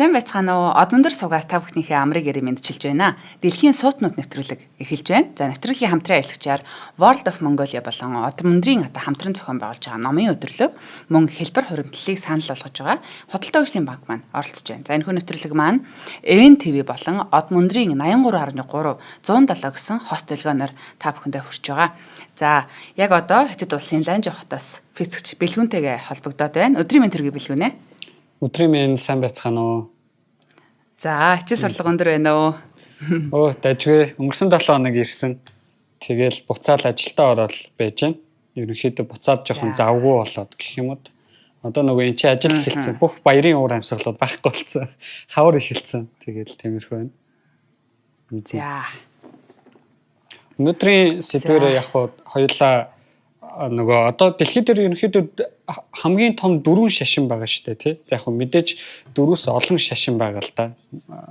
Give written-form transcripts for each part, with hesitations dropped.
Сайн байцгаана уу? Одмондөр суугаас та бүхнийхээ амрыг ярим мэдчилж байна. Дэлхийн суутнууд нэвтрүүлэг эхэлж байна. За нэвтрүүлгийн хамтран ажиллагчаар World of Mongolia болон Одмондрын хамтран зохион байгуулж байгаа номын өдрөлөг мөн хэлбэр хуримтлалыг санал болгож байгаа. Худалдаа үйлчлийн банк маань оролцож байна. За энэхүү нэвтрүүлэг маань НТV болон Одмондрын 83.3 107 гэсэн хост дэлгөөнөөр та бүхэндээ хүрч байгаа. За яг одоо Хятад улсын Ланжи хотоос физикч Бэлгүнтэйгээ холбогдоод байна. Өдрийн мэнд төргий Бэлгүнэ. Өдрийн минь сайн байцгаана уу? За, хичээл сурлага өндөр байна уу? Оо, дажгүй. Өнгөрсөн 7 хоног ирсэн. Тэгэл буцаал ажилдаа ороод байж байна. Ерөнхийдөө буцаад жоохон завгүй болоод гэх юм уу. Одоо нөгөө эн чинь ажил эхэлсэн. Бүх баярын уур амьсгалууд байхгүй болсон. Хавар эхэлсэн. Тэгэл тиймэрхүү байна. За. Өнөөдрийн сэдвээр яг хоёулаа нөгөө одоо дэлхийд дээр ерөнхийдөө хамгийн том 4 шашин байгаа шүү дээ тий. Яг хөө мэдээж 4-өөс олон шашин байгаа л да.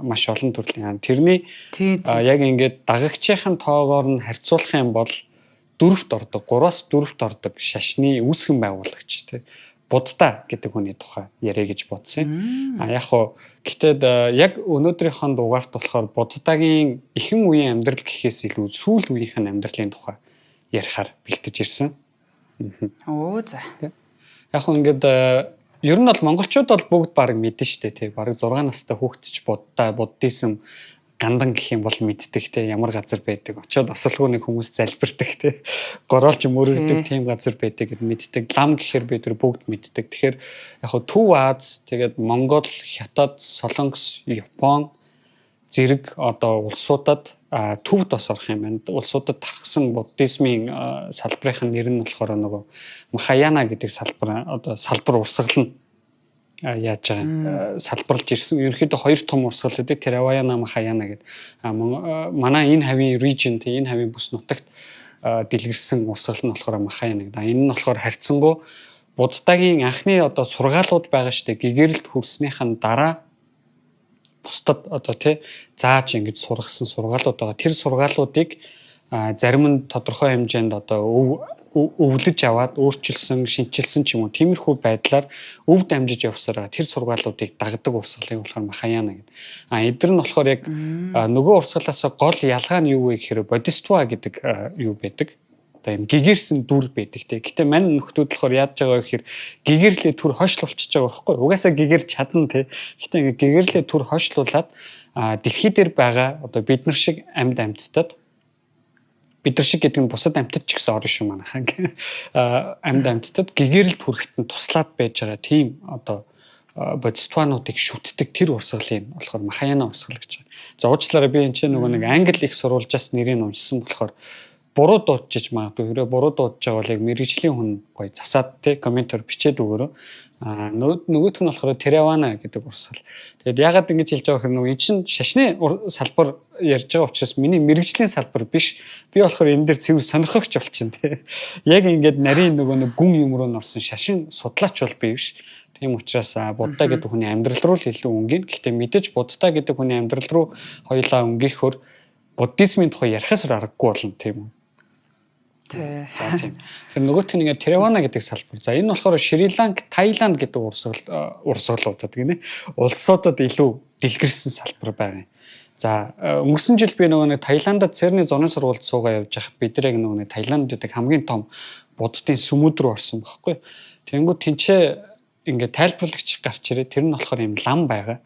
Маш олон төрлийн. Тэрний яг ингээд дагагчийн тоогоор нь харьцуулах юм бол 4-т ордог, 3-аас 4-т ордог шашны үүсгэн байгуулагч тий. Будда гэдэг хүний тухай яриа гэж бодсон. Яг хөө гэхдээ яг өнөөдрийнхөө дугаарт болохоор Буддагийн ихэнх үеийн амьдрал гэхээс илүү сүүл үеийнх нь амьдралын тухай ярихаар бэлтэж ирсэн. Оо за. Яг хөө ингээд ер нь бол монголчууд бол бүгд баг мэднэ шүү дээ тий. Бараг 6 настай хүүхдч Будда, буддизм гандан гэх юм бол мэддэг тий. Ямар газар байдаг. Очоод асуулгүй нэг хүмүүс залбирдаг тий. Гороолж мөрөгдөг тийм газар байдаг гэд мэддэг. Лам гэхээр бид нар бүгд мэддэг. Тэгэхээр яг хөө Төв Аз тэгээд Монгол, Хятад, Солонгос, Япон зэрэг одоо улсуудад төвд бас орох юм байна. Улсуудад тархсан буддизмын салбарын нэр нь болохоор нөгөө Махаяна гэдэг салбар урсгал нь яаж байгаа салбарлж ирсэн. Ерөнхийдөө 2 том урсгал гэдэг Theravada Mahayana гэдэг. Манай энэ хавийн region энэ хавийн бүс нутагт дэлгэрсэн урсгал нь болохоор Mahayana гэдэг. Энэ нь болохоор харьцангуй Буддагийн анхны одоо сургаалууд байгаа штэ гэгэрэлд хүрснийхэн дараа бусдад одоо тий зааж ингэж сургасан сургаалууд байгаа. Тэр сургаалуудыг зарим нь тодорхой хэмжээнд одоо өвлөж аваад өөрчилсөн, шинчилсэн ч юм уу тиймэрхүү байдлаар өв дамжиж явсараа тэр сургаалуудыг дагдаг урсгалыг болохоор Махаяна гэдэг. Эдгээр нь болохоор яг нөгөө урсгалаас гол ялгаа нь юу вэ гэхээр бодиства гэдэг юу байдаг. Одоо юм гэгэрсэн дүр байдаг тий. Гэтэ мань нөхдүүд болохоор яаж байгаа вэ гэхээр гэгэрлээ түр хойшлуулчихж байгаа байхгүй. Угаасаа гэгэрч чадна тий. Гэтэ ингээ гэгэрлээ түр хойшлуулад дэлхий дээр байгаа одоо бид нар шиг амьд амьтдад бид нар шиг гэдэг нь бусад амьтад ч гэсэн орно шүү манайхаа. Амьд амьтдад гэгэрэл түрхэт нь туслаад байж байгаа тийм одоо бодиствануудыг шүтдэг тэр урсгалын болохоор Махаяна урсгал гэж байна. За уучлаарай би энэ ч нөгөө нэг англи их сурвалжаас нэрийг уншсан болохоор буруу дуудчих магадгүй. Хэрэг буруу дуудаж байгаа бол яг мэрэгжлийн хүн гоё засаад тий комментор бичээд өгөөрэй. Нөгөөх нь болохоор Theravada гэдэг урсгал. Тэгээд ягаад ингэж хэлж байгаа хэрэг нөгөө эн чинь шашны салбар ярьж байгаа учраас миний мэрэгжлийн салбар биш. Би болохоор энэ дээр цэвэр сонирхогч болчихно тий. Яг ингээд нарийн нөгөө нэг гүн юм руу норсон шашин судлаач бол би биш. Тийм учраас Будда гэдэг хүний амьдрал руу л илүү өнгөн. Гэхдээ мэдээж Будда гэдэг хүний амьдрал руу хоёулаа өнгөөхөр буддизмын тухай ярихаас аргагүй болно тийм үү. За тийм. Тэгэхээр нөгөөх нь ингээд Theravada гэдэг салбар. За энэ болохоор Шри-Ланк, Таиланд гэдэг урсгалуудад гинэ. Улсуудад илүү дэлгэрсэн салбар байгаа юм. За өнгөрсөн жил би нөгөө нэг Таиландд цэрний зуны сургуульд суугаа явж байхад бид нар яг нөгөө нэг Таиланд гэдэг хамгийн том буддын сүмүүд рүү орсон байхгүй. Тэнгүүд тэнцээ ингээд тайлбарлагч гарч ирээ. Тэр нь болохоор юм лам байгаа.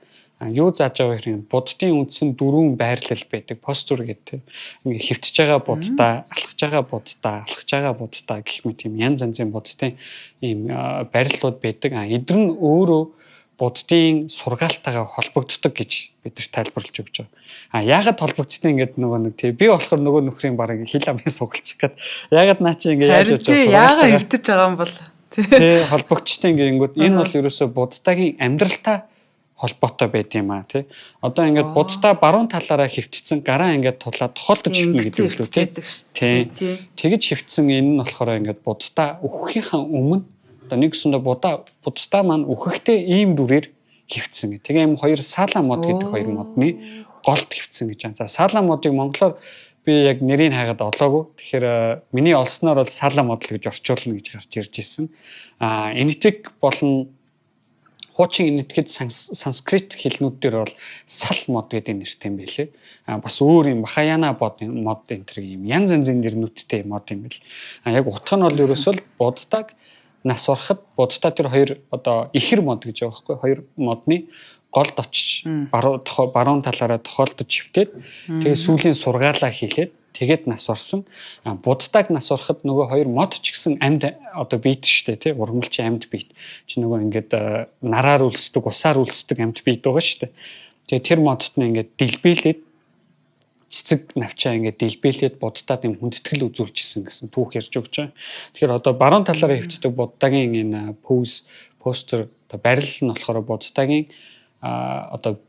Юу зааж байгаа хэрэг буддын үндсэн 4 байрлал байдаг. Постур гэдэг. Ингээ хөвтөж байгаа буддаа, алхаж байгаа буддаа, алхаж байгаа буддаа гэх мэт юм янз янзын буддын ийм байрлалууд байдаг. Эдгээр нь өөрөө буддын сургаалтайгаа холбогддог гэж бид тайлбарлаж өгч байгаа. Яагаад холбогддог ингээд нөгөө нэг тий би болохоор нөгөө нөхрийн бараг хил амын сугалчих гээд яагаад наа чи ингээ яаж явж байгаа яагаад хөвтөж байгаа юм бол тий холбогчтой ингээ ингүүд энэ бол ерөөсө буддагийн амьдралтай холбоотой байд юм тий. Одоо ингээд буддаа баруун талаараа хөвтцэн гараа ингээд тулаад тохолдож хөвтнө гэдэг үг тий. Тэгэж хөвтсөн энэ нь болохоор ингээд буддаа өгөхийнхаа өмнө одоо нэгсэндээ буддаа маань өгөхдөө ийм дүрээр хөвтсөн. Тэгээ юм 2 сала мод гэдэг 2 модны голд хөвтсөн гэж байна. За сала модыг монголоор би яг нэрийг хайгаад олоогүй. Тэгэхээр миний олсноор бол сала модл гэж орчуулна гэж гарч ирж ирсэн. Энэтхэг болон Хуучин энэтхэгт санскрит хэлнүүд дээр бол сал мод гэдэг нэртэй юм билээ. Бас өөр юм Махаяна мод энэ төр юм янз янзын нэрнүүдтэй мод юм бил. Яг утга нь бол ерөөсөө буддаг нас ороход буддаа тэр хоёр одоо ихэр мод гэж байгаа байхгүй. Хоёр модны голд очиж баруун талаараа тохиолдож чивтээд тэгээ сүүлийн сургаалаа хийлээд тэгээд нас орсон. Буддаг нас ороход нөгөө хоёр мод ч гэсэн амьд одоо биет штэ тий ургамалчин амьд биет. Чи нөгөө ингээд нараар үлсдэг, усаар үлсдэг амьд биет байгаа штэ. Тэгээ тэр модт нь ингээд дэлбэлээд цэцэг навчаа ингээд дэлбэлээд буддад юм хүндэтгэл үзүүлжсэн гэсэн түүх ярьж өгч байгаа. Тэгэхээр одоо баруун талаараа хөвчдөг буддагийн энэ постэр одоо барил нь болохоор буддагийн одоо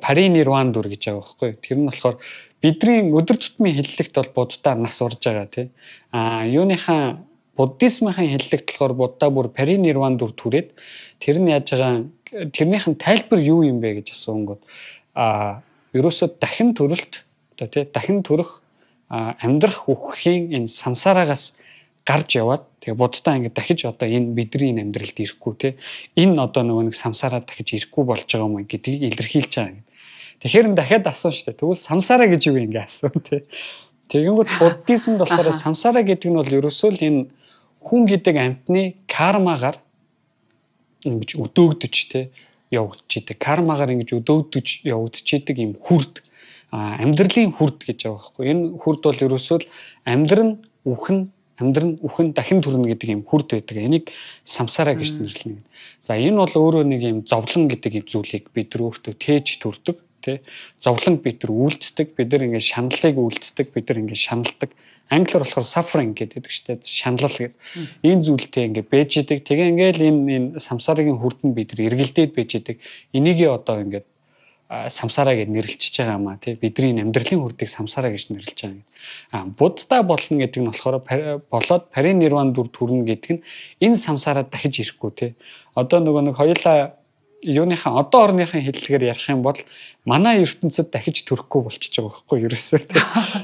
паринирван дүр гэж байгаа байхгүй. Тэр нь болохоор бидний өдөр тутмын хэллэгт бол буддаа нас орж байгаа тий. Юуныхаа буддизмын хэллэгт болохоор буддаа бүр паринирван дүр түрээд тэр нь яаж байгаа тэрнийх нь тайлбар юу юм бэ гэж асуунгууд ерөөсөө дахин төрөлт одоо тий дахин төрөх амьдрах үхэхийн энэ самсараагаас гарч яваад тэгээ буддаа ингэ дахиж одоо энэ бидний энэ амьдралд ирэхгүй тий энэ одоо нөгөө нэг самсараа дахиж ирэхгүй болж байгаа юм гэдгийг илэрхийлж байгаа. Тэгэхээр дахиад асуув штэ. Тэгвэл самсараа гэж юу ингэ асуу тий. Тэгэнгүүт буддизмд болохоор самсараа гэдэг нь бол ерөөсөө л энэ хүн гэдэг амьтны кармагаар ингэж өдөөгдөж тий явагдаж идэг. Кармагаар ингэж өдөөгдөж явагдаж идэг юм хүрд амьдралын хүрд гэж байгаа байхгүй. Энэ хүрд бол ерөөсөө л амьдран үхэн дахин төрнө гэдэг юм хүрд байдаг. Энийг самсараа гэж нэрлэнэ. За энэ бол өөрөө нэг юм зовлон гэдэг юм зүйлийг бид нар өөртөө тээж төрдөг тий. Зовлон бид нар үйлддэг, бид нар ингэ шаналлыг үйлддэг, бид нар ингэ шаналдаг. Англиар болохоор suffering гэдэг штэ шаналл гэдэг. Энэ зүйлтэй ингэ бэж идэг. Тэгээ ингээл энэ самсарын хүрдэнд бид нар эргэлдээд бэж идэг. Энийгээ одоо ингэ самсараа гэж нэрлэлж байгаа юм а тий бидний амьдралын хүрдийг самсараа гэж нэрлэж байгаа. Буддаа болно гэдэг нь болохоор болоод паринирван дүр төрнө гэдэг нь энэ самсараа дахиж ирэхгүй тий. Одоо нөгөө нэг хоёулаа юуныхаа одоо орныхын хэллэгээр ярих юм бол манай ертөнцид дахиж төрөхгүй болчихж байгаа байхгүй ерөөсөө.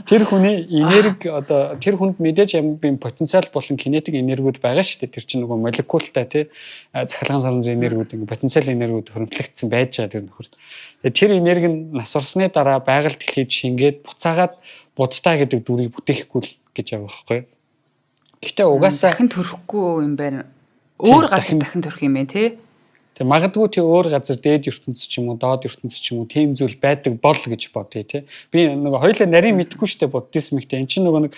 Тэр хүний энерги одоо тэр хүнд мэдээж юм потенциал болон кинетик энергиуд байгаа шүү дээ. Тэр чинь нөгөө молекултай тий захиргаан соронзын энергиуд ингээ потенциал энергиуд хөрвүүлэгдсэн байж байгаа тэр нөхөр. Тэр энерги нь нас орсны дараа байгальд эхлээд шингээд буцаагаад буддаа гэдэг дүрийг бүтээхгүй л гэж байгаа байхгүй. Гэхдээ угаасаа дахин төрөхгүй юм байна. Өөр газар дахин төрөх юм байна тий. Тэг магадгүй тий өөр газар дээд ертөнц ч юм уу доод ертөнц ч юм уу тийм зүйл байдаг бол гэж бодъё тий. Би нөгөө хоёулаа нарийн мэдгүй штэ буддизмтэй. Энд чинь нөгөө нэг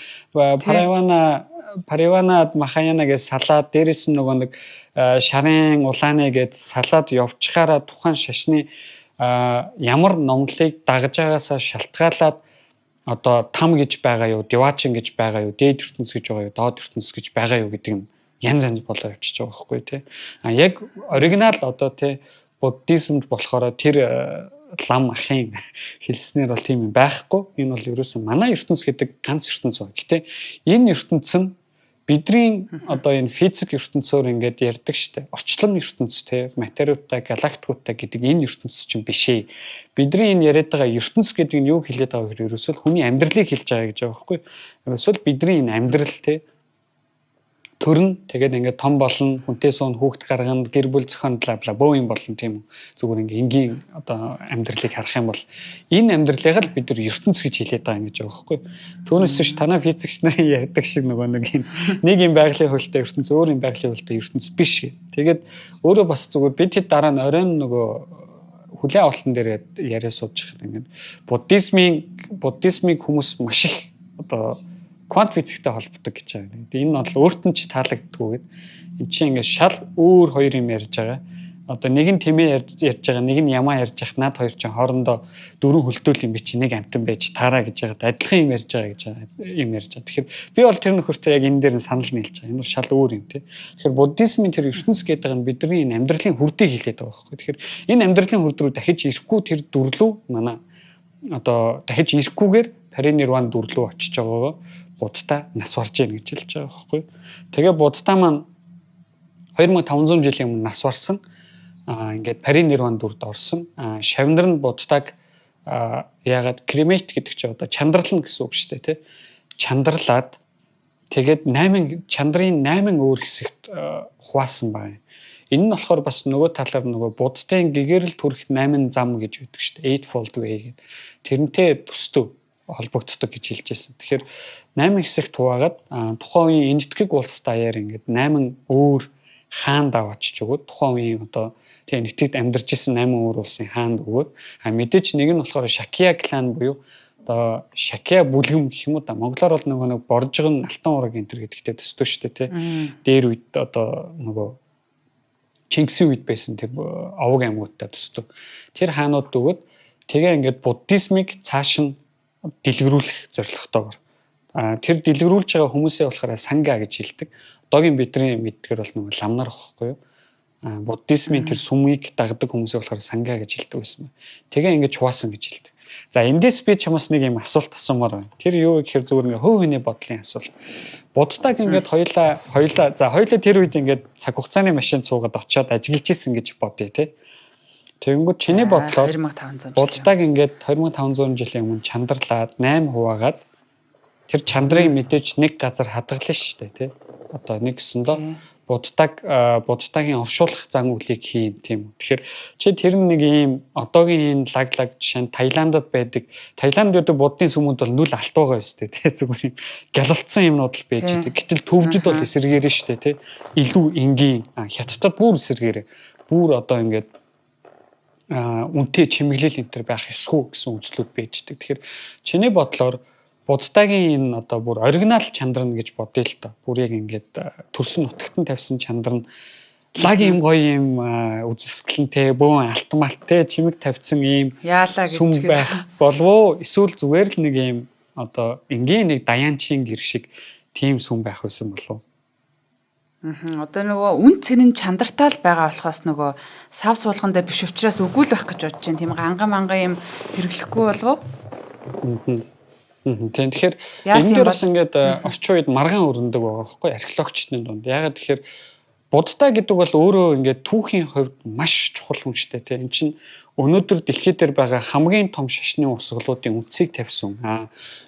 паривана махаяна гэж салаад дээрэс нь нөгөө нэг шарын улааны гэж салаад явчихаараа тухайн шашны ямар номлыг дагаж байгаасаа шалтгаалаад одоо там гэж байгаа юу, дивачин гэж байгаа юу, дээд ертөнц гэж байгаа юу, доод ертөнц гэж байгаа юу гэдэг нь янз болоо явчихж байгаа байхгүй тий. Яг оригинал одоо тий буддизмд болохоор тэр лам ахын хэлснээр бол тийм юм байхгүй. Энэ бол ерөөсөн манай ертөнц гэдэг ганц ертөнц байна. Гэтэ энэ ертөнц нь бидний одоо энэ физик ертөнцөөр ингээд ярьдаг штэ. Орчлон ертөнц тий материутай, галактикуудтай гэдэг энэ ертөнц чинь биш ээ. Бидний энэ яриад байгаа ертөнц гэдэг нь юу хэлээд байгаа гэхээр ерөөсөө хүний амьдралыг хэлж байгаа гэж байгаа байхгүй. Ерөөсөө бидний энэ амьдрал тий төрн тэгээд ингээд том болно хүнтэй суун хүүхд гаргана гэр бүл зохион бла бөө юм болно тийм үү зүгээр ингээд энгийн одоо амьдралыг харах юм бол энэ амьдралыг л бид нар ертөнц гэж хэлээд байгаа юм гэж байгаа байхгүй түүнээс биш танаа физикч нарын ярьдаг шиг нөгөө нэг юм байгалийн хуультай ертөнц өөр юм байгалийн хуультай ертөнц биш тэгээд өөрөө бас зүгээр бид хэд дараа нь оройн нөгөө хүлээ авалтан дээр яриа сууж байгаа ингээд буддизмыг хүмүүс маш их одоо квант физиктэй холбогддог гэж байгаа. Энэ нь бол өөрт нь ч таалагддаггүй гэдэг. Энд чинь ингээд шал өөр хоёр юм ярьж байгаа. Одоо нэг нь тэмээ ярьж байгаа, нэг нь ямаа ярьж байгаа. Наад хоёр чинь хоорондоо дөрвөн хөлтөөл юм би чи нэг амтан байж таараа гэж байгаа. Адилхан юм ярьж байгаа гэж юм ярьж байгаа. Тэгэхээр би бол тэр нөхөртөө яг энэ дээр нь санал нийлж байгаа. Энэ бол шал өөр юм тий. Тэгэхээр буддизмын тэр ертөнц гэдэг нь бидний энэ амьдралын хүрдийг хэлээд байгаа байхгүй. Тэгэхээр энэ амьдралын хүрд рүү дахиж ирэхгүй тэр дүрлүү манай одоо дахиж ирэхгүйгээр паринирван дүрлүү очиж байгаагаа буддаа нас орж ийн гэж хэлж байгаа байхгүй. Тэгээ буддаа маань 2500 жилийн өмнө нас орсон. Ингээд паринирван дүрд орсон. Шавнар нь буддааг яагаад кремет гэдэг чинь одоо чандрална гэсэн үг шүү дээ тий. Чандарлаад тэгээд чандрын 8 өөр хэсэгт хуваасан байна. Энэ нь болохоор бас нөгөө талаар нөгөө буддын гэгэрэл төрөх 8 зам гэж үүдэг шүү дээ. Eightfold Way гэдэг. Тэрнтэй төстөв холбогддог гэж хэлж байсан. Тэгэхээр 8 хэсэгт хуваагаад тухайн үеийн энэтхэг улс даяар ингээд 8 өөр хаанд аваачч өгөөд тухайн үеийн одоо тийм энэтхэгт амьдарч исэн 8 өөр улсын хаанд өгөөд мэдээч нэг нь болохоор Шакья клан буюу одоо Шакья бүлгэм гэх юм уу да монголоор бол нөгөө нэг боржгон алтан ураг энэ төр гэдэгтэй төсдөө шүү дээ тий. Дээр үед одоо нөгөө Чингисийн үед байсан тэр овог аймагуудтай төсдөө. Тэр хаанууд өгөөд тэгээ ингээд буддизмыг цааш нь дэлгэрүүлэх зорилготойгоор. Тэр дэлгэрүүлж байгаа хүмүүсээ болохоор санга гэж хэлдэг. Одоогийн бидний мэдгээр бол нэг ламнар واخхгүй юу. Буддизмын тэр сүмийг дагдаг хүмүүсээ болохоор санга гэж хэлдэг байсан. Тэгээ ингэж хуваасан гэж хэлдэг. За эндээс би чамаас нэг юм асуулт асуумаар байна. Тэр юу гэхээр зүгээр ингээ хөв хөний бодлын асуулт. Буддаг ингээд хоёлаа тэр үед ингээд цаг хугацааны машин цуугаад очиод ажиллаж исэн гэж бодъё те. Тэгэнгүүт чиний бодлоор 2500 буддаг ингээд 2500 жилийн өмнө чандарлаад 8 хуваагаад тэр чандрыг мэдээж нэг газар хадгална шүү дээ тий. Одоо нэг гэсэндээ буддагийн оршуулах зан үйлийг хийн тийм. Тэгэхээр чи тэр нэг ийм одоогийн энэ лаг жишээ нь Таиландд байдаг. Таиланд гэдэг буддын сүмүүд бол нүл алтуугаа өстэй тий. Зүгээр юм гялалцсан юмнууд л байж байдаг. Гэтэл төвдөд бол эсэргээрээ шүү дээ тий. Илүү энгийн хятадд бүр эсэргээрээ. Бүр одоо ингээд үнтэй чимэглэл энэ төр байх ёсгүй гэсэн үзлүүд байждаг. Тэгэхээр чиний бодлоор буддагийн энэ одоо бүр оригинал чандар нь гэж бодъё л та. Бүр яг ингээд төрсөн нутагтан тавьсан чандар нь лаг юм гоё юм үзэсгэлэнтэй бөөн алтмалтай чимэг тавьсан ийм яалаа сүм байх болов эсвэл зүгээр л нэг ийм одоо энгийн нэг даяанчийн гэр шиг тийм сүм байх байсан болов. Одоо нөгөө үн цэнэн чандартай л байгаа болохоос нөгөө сав суулган дээр биш учраас үгүй л байх гэж бодож байна. Тийм анган юм хэрэглэхгүй болов уу? Тийм тэгэхээр энэ дээр бас ингээд орчин үед маргаан өрнөдөг байгаа байхгүй археологчдын дунд. Ягаад тэгэхээр будда гэдэг бол өөрөө ингээд түүхийн хувьд маш чухал хүн шүү дээ. Тийм энэ чинь өнөөдөр дэлхийд дээр байгаа хамгийн том шашны урсгалуудын үндсийг тавьсан.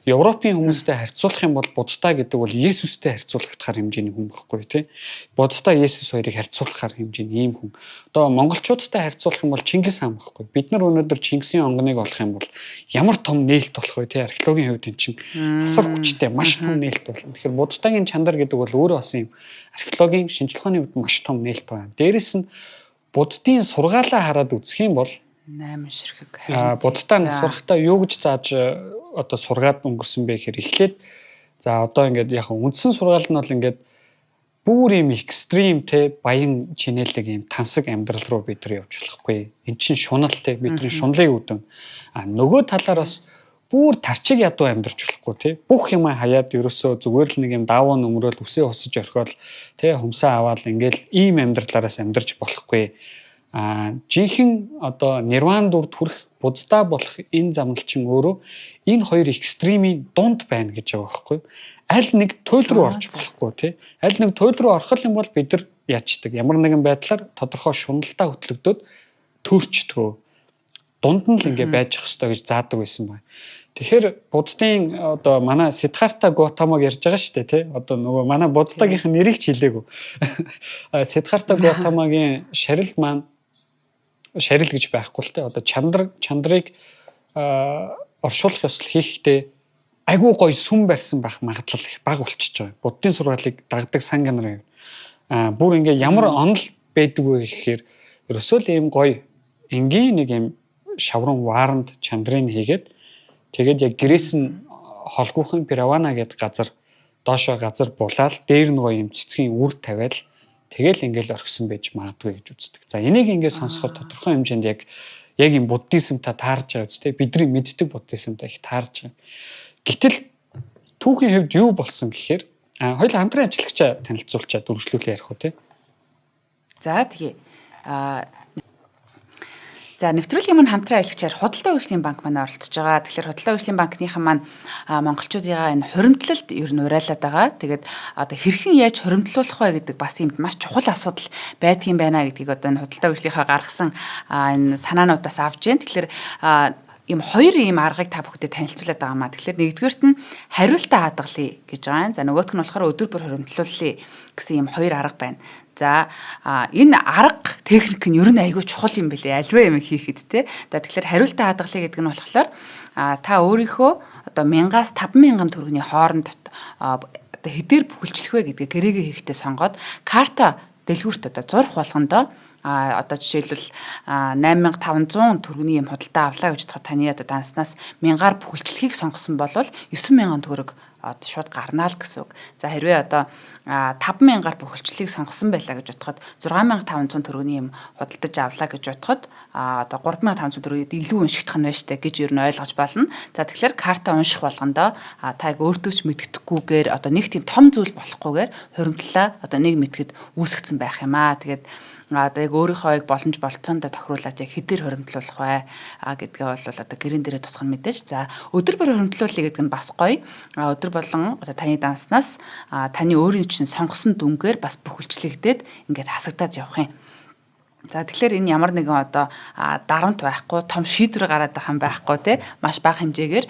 Европын хүмүүстэй харьцуулах юм бол будда гэдэг бол Есүстэй харьцуулагдахаар хэмжээний хүн байхгүй тий. Будда Есүс хоёрыг харьцуулахаар хэмжээний ийм хүн. Одоо монголчуудтай харьцуулах юм бол Чингис хаан байхгүй. Бид нар өнөөдөр Чингисийн онгоныг олох юм бол ямар том нээлт болох вэ тий. Археологийн хувьд энэ чинь асар хүчтэй маш том нээлт болно. Тэгэхээр буддагийн чандар гэдэг бол өөрөө бас юм археологийн шинжлэх ухааны хувьд маш том нээлт байна. Дээрэс нь буддын сургаалаа хараад үзэх юм бол 8 ширхэг буддаа сурахтаа юу гэж зааж одоо сургаад өнгөрсөн бэ гэхээр эхлээд за одоо ингээд яг үндсэн сургаал нь бол ингээд бүр юм экстрим те баян чинэлэг юм тансаг амьдрал руу бид нар явж болохгүй. Эн чинь шунал те бидний шунлыг үүдэн. Нөгөө талаар бас бүр тарчиг ядуу амьдарч болохгүй те. Бүх юм хаяад ерөөсөө зүгээр л нэг юм даавуу нөмрөөл үсээ хосож орхиол те humсаа аваад ингээд ийм амьдралаараас амьдарч болохгүй. Жинхэнэ одоо нирван дүрд хүрэх будда болох энэ замналчин өөрөө энэ хоёр экстремийн дунд байна гэж байгаа байхгүй юу? Аль нэг туйл руу орж болохгүй тий. Аль нэг туйл руу орох юм бол бид нар ячдаг. Ямар нэгэн байдлаар тодорхой шуналтаа хөтлөгдөд төрчдгөө. Дунд нь л ингэ байж ах ёстой гэж заадаг байсан байна. Тэгэхээр буддын одоо манай Сиддхарта Гаутамаг ярьж байгаа шүү дээ тий. Одоо нөгөө манай буддагийнх нэрийг ч хэлээгүй. Сиддхарта Гаутамагийн шарил маань шарил гэж байхгүй л те одоо чандрыг оршуулах ёслол хийхдээ айгүй гоё сүм барьсан байх магадлал их бага болчихж байгаа. Буддын сургаалыг дагдаг санга нарын бүр ингээ ямар онол байдаг вэ гэхээр ерөөсөө л ийм гоё энгийн нэг юм шаврын вааранд чандрыг хийгээд тэгээд яг гэрээс нь холгүйхэн Пиравана гэдэг газар доошоо газар булаад дээр нөгөө юм цэцгийн үр тавиал тэгэл ингээл орхисон байж магадгүй гэж үздэг. За энийг ингээд сонсоход тодорхой хэмжээнд яг юм буддизмтай таарж байгаа үстэй бидний мэддэг буддизмтай их таарж байгаа. Гэтэл түүхийн хувьд юу болсон гэхээр хоёул хамтран ажиллагчаа танилцуулчаад үргэлжлүүлээ ярих уу тий. За тэгээ за нэвтрүүлгийн маань хамтран ажиллагчаар Худалдаа Үйлчлийн банк маань оролцож байгаа. Тэгэхээр Худалдаа Үйлчлийн банкныхан маань монголчуудыгаа энэ хуримтлалд ер нь уриалаад байгаа. Тэгээд одоо хэрхэн яаж хуримтлуулах вэ гэдэг бас юм маш чухал асуудал байдгийн байна гэдгийг одоо энэ Худалдаа Үйлчлийнхаа гаргасан энэ санаануудаас авж байна. Тэгэхээр ийм хоёр ийм аргыг та бүхэдээ танилцуулаад байгаа маа. Тэгэхээр нэгдүгээрт нь хариултаа хадгалъя гэж байгаа юм. За нөгөөх нь болохоор өдөр бүр хуримтлуулъя гэсэн ийм хоёр арга байна. За энэ арга техник нь ер нь айгүй чухал юм бэлээ. Альва юм хийхэд те. За тэгэхээр хариултаа хадгалъя гэдэг нь болохоор та өөрийнхөө одоо 1000-аас 50000 төгрөгийн хооронд одоо хэдээр бүхэлжлэх вэ гэдгээ гэрээгээ хийхдээ сонгоод карта дэлгүүрт одоо зурх болгондоо одоо жишээлбэл 8500 төгрөгийн юм худалдаа авлаа гэж бодоход таны одоо данснаас 1000-аар бүхэлжлэхийг сонгосон бол 9000 төгрөг одоо шууд гарнаа л гэсэн үг. За хэрвээ одоо 5000-аар бүхэлжлэхийг сонгосон байлаа гэж бодоход 6500 төгрөгийн юм худалдаж авлаа гэж бодоход одоо 3500 төгрөгийг илүү уншигдах нь байна штэ гэж ер нь ойлгож болно. За тэгэхээр карта унших болгондоо та яг өөртөө ч мэддэхгүйгээр одоо нэг тийм том зүйл болохгүйгээр хуримтлалаа одоо нэг мэдгэд үүсгэсэн байх юм аа. Тэгээд одоо яг өөрийнхөө боломж болцоондоо тохируулаад яг хэдээр хуримтлуулах вэ гэдгээ бол одоо гэрэн дээрээ тусгах нь мэдээж. За өдөр бүр хуримтлуулъя гэдэг нь бас гоё. Өдөр болон одоо таны данснаас таны өөрийн чинь сонгосон дүнгээр бас бүхэлжлэгдээд ингээд хасагдаад явах юм. За тэгэхээр энэ ямар нэгэн одоо дарамт байхгүй, том шийдвэр гараад байгаа юм байхгүй те маш бага хэмжээгээр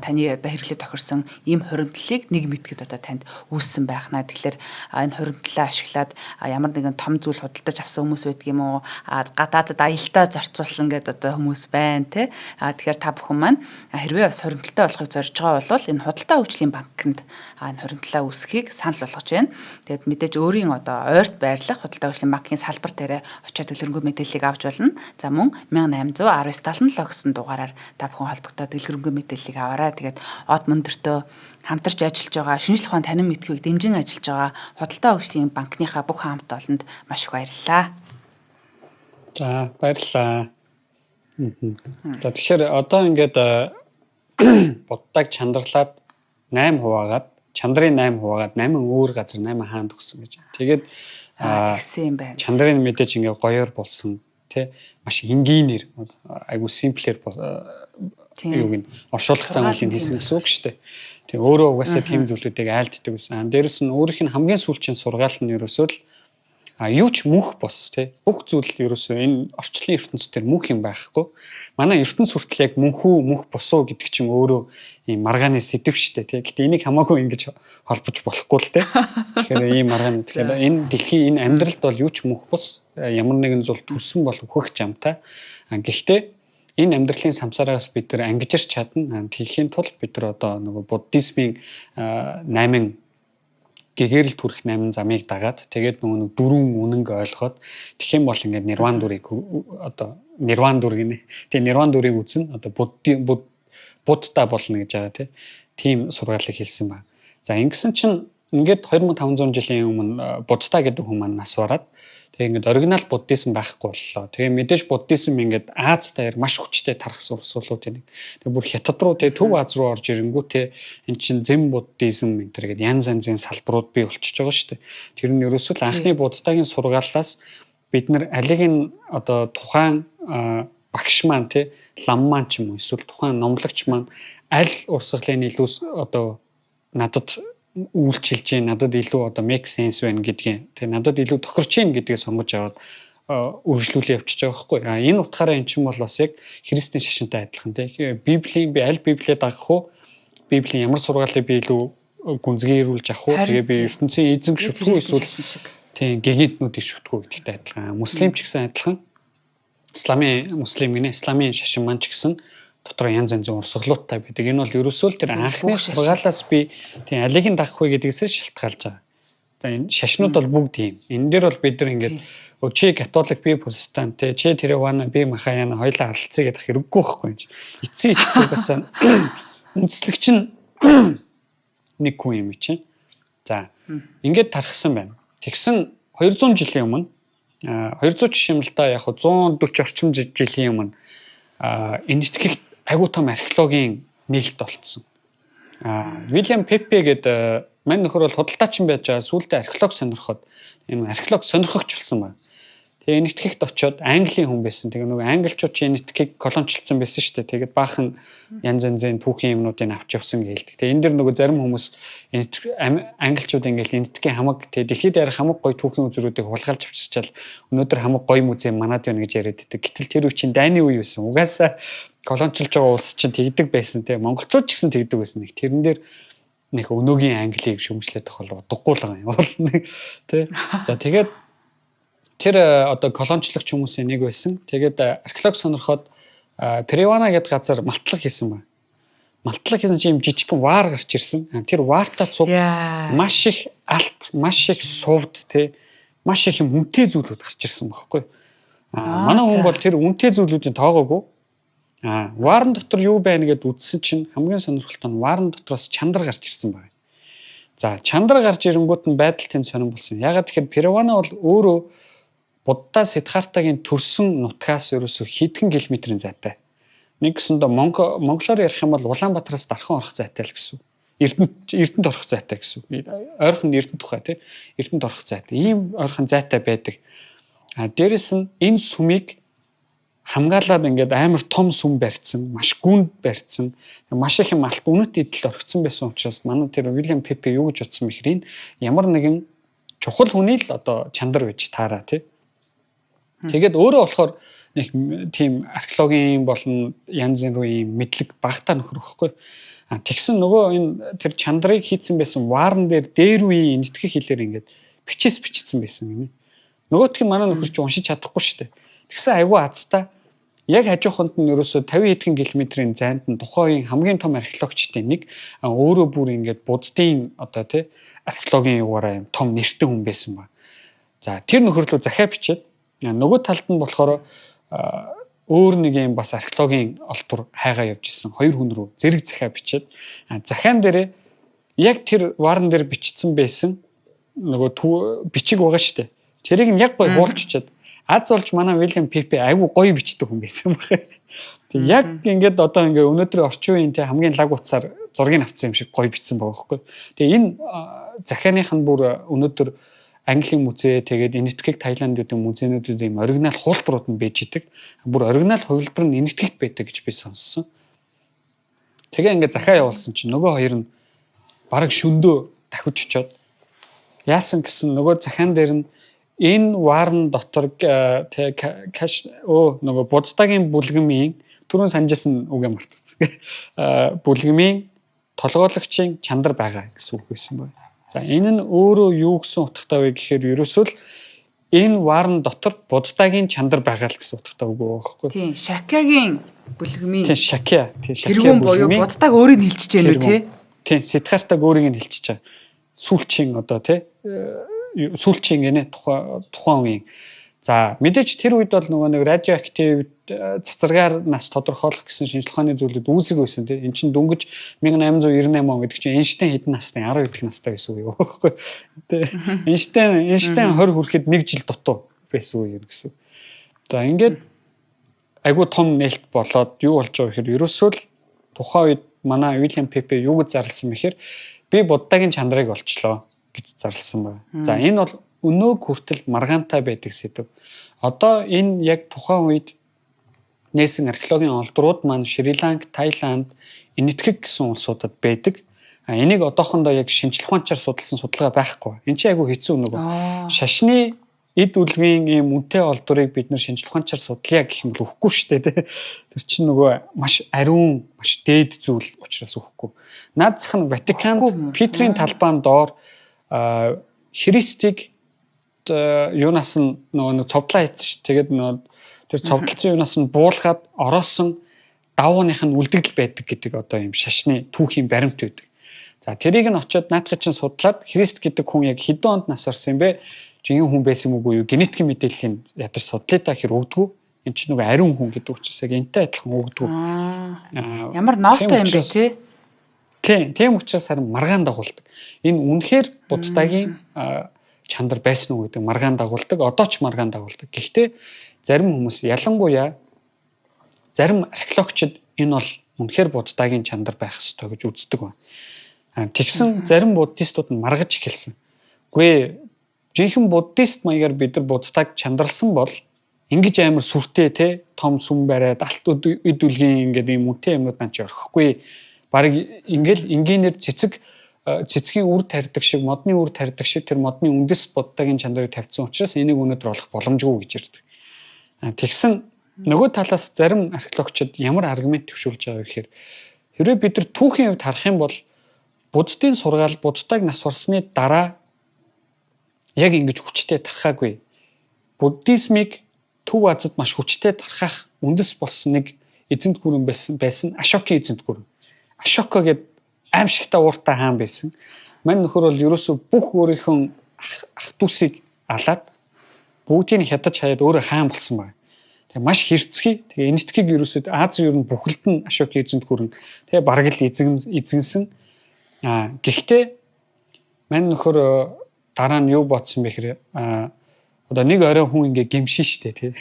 таны одоо хэрэглээ тохирсон ийм хуримтлалыг нэг мэдгэд одоо танд үүссэн байх наа. Тэгэхээр энэ хуримтлалаа ашиглаад ямар нэгэн том зүйл худалдаж авсан хүмүүс байдаг юм уу? Гадаадд аялалтаа зарцуулсан гэдэг одоо хүмүүс байна те. Тэгэхээр та бүхэн маань хэрвээ бас хуримтлалтай болохыг зорж байгаа бол энэ худалдаа хөгжлийн банкнд энэ хуримтлалаа үүсгэхийг санал болгож байна. Тэгээд мэдээж өөрийн одоо ойрт байрлах худалдаа хөгжлийн банкны салбар дээрээ очиод дэлгэрэнгүй мэдээллийг авч болно. За мөн 1819-77 гэсэн дугаараар та бүхэн холбогдоод дэлгэрэнгүй мэдээллийг аваарай. Тэгээд од мөндөртөө хамтарч ажиллаж байгаа шинжлэх ухааны танин мэдхүйг дэмжин ажиллаж байгаа худалдаа хөгжлийн банкныхаа бүх хамт олонд маш их баярлалаа. За баярлалаа. За тэгэхээр одоо ингээд бодтаг чандарлаад 8 хуваагаад чандрын 8 хуваагаад 8 өөр газар 8 хаанд өгсөн гэж. Тэгээд тэгсэн юм байна. Чандрын мэдээж ингээ гоёор болсон тий маш энгийнээр айгу симплэр юуг нь оршуулах замыг хийсэн гэсэн үг шүү дээ. Тэг өөрөө угаасаа тийм зүйлүүдийг айлддаг гэсэн. Дээрэс нь өөрийнх нь хамгийн сүүлчийн сургаал нь ерөөсөө л юу ч мөнх бос тий бүх зүйл ерөөсөө энэ орчлын ертөнцийн мөнх юм байхгүй. Манай ертөнц хүртэл яг мөнх босоо гэдэг чинь өөрөө ийм маргааны сэдв шүү дээ тий. Гэтэ энийг хамаагүй ингэж холбож болохгүй л тий. Тэгэхээр ийм маргааны тэгэхээр энэ дэлхийн энэ амьдралд бол юу ч мөнх бос ямар нэгэн зүйл төрсөн бол хөх замтай. Гэхдээ энэ амьдралын самсараас бид нар ангижирч чадна. Тийхийн тулд бид нар одоо нөгөө буддизмын 8 гэгэрэл төрөх 8 замыг дагаад тэгээд нөгөө 4 үнэнг ойлгоод тэгэх юм бол ингээд нирван дүрийг одоо нирван дүр гинэ. Тэгээ нирван дүрийг үзнэ одоо будда болно гэж байгаа тийм сургаалыг хэлсэн байна. За ингэсэн чинь ингээд 2500 жилийн өмнө будда гэдэг хүн маань нас бараад тэгээ ингээд оригинал буддизм байхгүй боллоо. Тэгээ мэдээж буддизм ингээд Аз даяар маш хүчтэй тархсан урсгалууд байна. Тэгээ бүр хятад руу тэгээ Төв Аз руу орж ирэнгүүтээ эн чин зэн буддизм энэ төр гэдэг янз янзын салбарууд бий болчихж байгаа шүү дээ. Тэр нь ерөөсөө л анхны буддагийн сургаалаас бид нар алиг нь одоо тухайн багш маань лам маань ч юм уу эсвэл тухайн номлогч маань аль урсгалын илүү одоо надад үйлчилж гин надад илүү одоо make sense байна гэдгийг тэгээ надад илүү тохирч гин гэдгийг сонгож аваад үргэлжлүүлээ явчихж байгаа байхгүй. Энэ утгаараа эн чинь бол бас яг христийн шашинтай адилхан библийн би аль библийг дагах уу? Библийн ямар сургаалыг би илүү гүнзгийрүүлж авах уу? Тэгээ би ертөнцийн эзэн шүтгүү эсвэл тийм гэгэнтнүүдийг шүтгүү гэдэгтэй адилхан. Муслим ч гэсэн адилхан. Исламын шашин маань ч гэсэн дотор янз янзын урсгалуудтай байдаг. Энэ бол ерөөсөө л тэр анхны сургаалаас би тийм алиг нь дагах вэ гэдгээс шалтгаалж байгаа. Энэ шашнууд бол бүгд ийм. Энэ дээр бол бид нар ингээд чи католик би протестант чи тэрвана би махаяна хоёлаа харилцъя гэдэг хэрэггүй байхгүй юм чи. Эцсийн бас үндэслэгч нь нэг хүн юм чи. За ингээд тархсан байна. Тэгсэн 200 жилийн өмнө 200 жишээн л да яг 140 орчим жилийн өмнө энэ итгэгт айгуу том археологийн нээлт болцсон. Вильям Пепе гэдэг мань нөхөр бол худалдаачин байж байгаа сүүлдээ археолог сонирхоод энэ археолог сонирхогч болсон байна. Тэгээ энэ итгэгт очиод Английн хүн байсан. Тэгээ нөгөө англичууд чинь энэ итгэгийг колончлцсан байсан шүү дээ. Тэгээд баахан янз янзын түүхийн юмнуудыг авч явсан гэлдэг. Тэгээ энэ дэр нөгөө зарим хүмүүс англичууд ингээл энэ итгэгийн хамаг тэгээ дэлхийд даяар хамаг гоё түүхийн үзрүүдийг хулгайлж авчирчаал өнөөдөр хамаг гоё музей манад байна гэж яриад байдаг. Гэтэл тэр үе чинь дайны үе байсан. Угаасаа колончлж байгаа улс чинь тэгдэг байсан. Тэгээ монголчууд ч гэсэн тэгдэг байсан. Тэрэн дээр нэг өнөөгийн английг шөмжлээд тохиол удахгүй л байгаа юм. Тэ. За тэгээд тэр одоо колончлогч хүмүүсийн нэг байсан. Тэгээд археолог сонирхоод Перевана гэдэг газар малтлаг хийсэн байна. Малтлаг хийсэн чинь жижигхэн ваар гарч ирсэн. Тэр ваартаа цуг маш их алт, маш их сувд маш их үнэтэй зүйлүүд гарч ирсэн байхгүй. Манай хүн бол тэр үнэтэй зүйлүүдийн тоогоогүй. Ваарн дотор юу байна гэдээ үзсэн чинь хамгийн сонирхолтой нь ваарн дотроос чандар гарч ирсэн байна. За чандар гарч ирэнгүүт нь байдал тэнд сонирн болсон. Ягаад тэгэхээр Перевана бол өөрөө Будда Сиддхартагийн төрсөн нутгаас ерөөсө хэдхэн километрийн зайтай. Нэг гэсэндээ монголоор ярих юм бол Улаанбаатараас дархан орох зайтай л гэсэн. Эрдэнэт орох зайтай гэсэн. Ойрхон Эрдэнэт тухай тий. Эрдэнэт орох зайтай. Ийм ойрхон зайтай байдаг. Дээрэс нь энэ сүмийг хамгаалаад ингээд амар том сүм барьсан, маш гүнд барьсан, маш их юм алт үнэт идэл орхисон байсан учраас манай тэр Уильям Пепе юу гэж утсан мэхэр ямар нэгэн чухал хүний л одоо чандар байж таараа тий. Тэгээд өөрөө болохоор нэг тийм археологийн болон янз бүрийн мэдлэг багтаа нөхөр өгөхгүй. Тэгсэн нөгөө энэ тэр чандрыг хийцэн байсан ваарн дээр үеийн нэтгэх хэлээр ингээд бичсэн байсан юм. Нөгөөх нь манай нөхөр чи уншиж чадахгүй шүү дээ. Тэгсэн айгүй азтай. Яг хажууханд нь ерөөсө 50 хэдхэн километрийн зайд нь тухайн үеийн хамгийн том археологчдын нэг өөрөө бүр ингээд буддын одоо тий археологийн югаараа юм том нэртэй хүн байсан ба. За тэр нөхөр рүү захиа бичээд нөгөө талд нь болохоор өөр нэг юм бас археологийн олтур хайгаа явж исэн хоёр хүн рүү зэрэг захиа бичээд захиан дээр яг тэр варн дээр бичсэн байсан нөгөө бичиг байгаа шүү дээ. Тэрийг нь яг гоё хуулчичаад аз олж манай Уильям Пепе айгүй гоё бичдэг хүн байсан байна. Тэг яг ингээд одоо ингээ өнөөдрийн орчин үеийн хамгийн лаг утсаар зургийг авсан юм шиг гоё бичсэн байгаа байхгүй. Тэгээ энэ захианых нь бүр өнөөдөр Английн музей тэгээд энэтхэг Таиландуудын музейнуудад ийм оригинал хуулбарууд нь байж идэг. Бүр оригинал хувилбар нь энэтхэгт байдаг гэж би сонссон. Тэгээ ингээд захиа явуулсан чинь нөгөө хоёр нь бараг шөндөө дахиж очиод яасан гэсэн нөгөө захиан дээр нь энэ варн дотор нөгөө Буддагийн бүлгэмийн түрүүн санджсэн үг юм мартцсан. Бүлгэмийн толгойлогчийн чандар байгаа гэсэн үг байсан байна. За энэ нь өөрөө юу гэсэн утгатай вэ гэхээр ерөөсөө л энэ варн дотор Буддагийн чандар байгаа л гэсэн утгатай үг байхгүй. Тийм, Шакягийн бүлгэмийн. Тийм, Шакя. Тэрүүн буюу Буддаг өөрийг нь хэлчихэж байна үү тий? Тийм, Сиддхартаг өөрийг нь хэлчихэж байгаа. Сүүлчийн одоо тий сүүлчийн гинэ тухайн үеийн. За мэдээж тэр үед бол нөгөө нэг радиоактив цацрагаар нас тодорхойлох гэсэн шинжилгээ ухааны зүйлүүд үүсэг байсан тийм. Эн чинь дөнгөж 1898 он гэдэг чинь Эйнштейн хэдэн настай 12 дэх настай байсан үг байхгүй. Тийм. Эйнштейн 20 хүрэхэд 1 жил дутуу байсан үг юм гэсэн. За ингээд айгуу том нээлт болоод юу болж байгаа гэхээр ерөөсөө л тухайн үед манай Уильям Пепе юу гэж зарласан мэхээр би Буддагийн чандрыг олчлоо гэж зарласан байна. За энэ бол өнөөг хүртэл маргаантай байдаг сэдв. Одоо энэ яг тухайн үед нээсэн археологийн олдрууд маань Шри-Ланк, Таиланд, энэтхэг гэсэн улсуудад байдаг. Энийг одоохондоо яг шинжлэх ухаанчаар судалсан судалгаа байхгүй. Энд чинь айгүй хэцүү нөгөө. Шашны эд үлгийн ийм үнэтэй олдрыг бид нэр шинжлэх ухаанчаар судлая гэх юм бол өгөхгүй шүү дээ. Тэр чинь нөгөө маш ариун, маш дээд зүйл учраас өгөхгүй. Наад зах нь Ватиканд Петрийн талбайн доор Христийг юунаас нь нөгөө цовдлаа хийсэн ш. Тэгээд нөгөө тэр цовдлцсан юунаас нь буулгаад ороосон давууных нь үлдэгдэл байдаг гэдэг одоо юм шашны түүхийн баримт байдаг. За тэрийг нь очиод наадхыг чинь судлаад Христ гэдэг хүн яг хэдэн онд нас орсон юм бэ? Жинхэнэ хүн байсан үгүй юу? Генетикийн мэдээллийг ядар судлаа та хэр өгдгүү. Энд чинь нөгөө ариун хүн гэдэг учраас яг энтэй адилхан өгдгүү. Ямар ноолтой юм бэ те? Тийм учраас харин маргаан дагуулдаг. Энэ үнэхээр Буддагийн чандар байсан уу гэдэг маргаан дагуулдаг. Одоо ч маргаан дагуулдаг. Гэхдээ зарим хүмүүс ялангуяа зарим археологчид энэ бол үнэхээр Буддагийн чандар байх ёстой гэж үздэг байна. Тэгсэн зарим буддистууд нь маргаж эхэлсэн. Үгүй жинхэнэ буддист маягаар бид нар Буддаг чандралсан бол ингэж амар сүртэй те том сүм бариад алт эд үлгийн ингээд юм үнэтэй юмуд маань ч орхихгүй. Бараг ингээл энгийнээр цэцгийн үр тарьдаг шиг модны үр тарьдаг шиг тэр модны үндэс Буддагийн чандрыг тавьсан учраас энийг өнөдр олох боломжгүй гэж ярьдаг. Тэгсэн нөгөө талаас зарим археологчид ямар аргумент төвшүүлж байгаа гэхээр хэрэв бид нар түүхийн хувьд харах юм бол Буддын сургаал Буддаг нас барсны дараа яг ингэж хүчтэй тархаагүй. буддизмыг Төв Азад маш хүчтэй тархах үндэс болсон нэг эзэнт гүрэн байсан Ашоки эзэнт гүрэн. Ашока гэдэг аимшигтай ууртай хаан байсан. Мань нөхөр бол ерөөсөө бүх өөрийнхөө ах дүүсийг алаад бүгдийг хятаж хаяад өөрөө хаан болсон байна. Тэгээ маш хэрцгий. Тэгээ энэтхийг ерөөсөө Азийн ер нь бүхэлд нь Ашоки эзэнт гүрэн тэгээ бараг л эзэнсэн. Гэхдээ мань нөхөр дараа нь юу бодсон бэ гэхээр одоо нэг орой хүн ингээ гимшин штэ тий.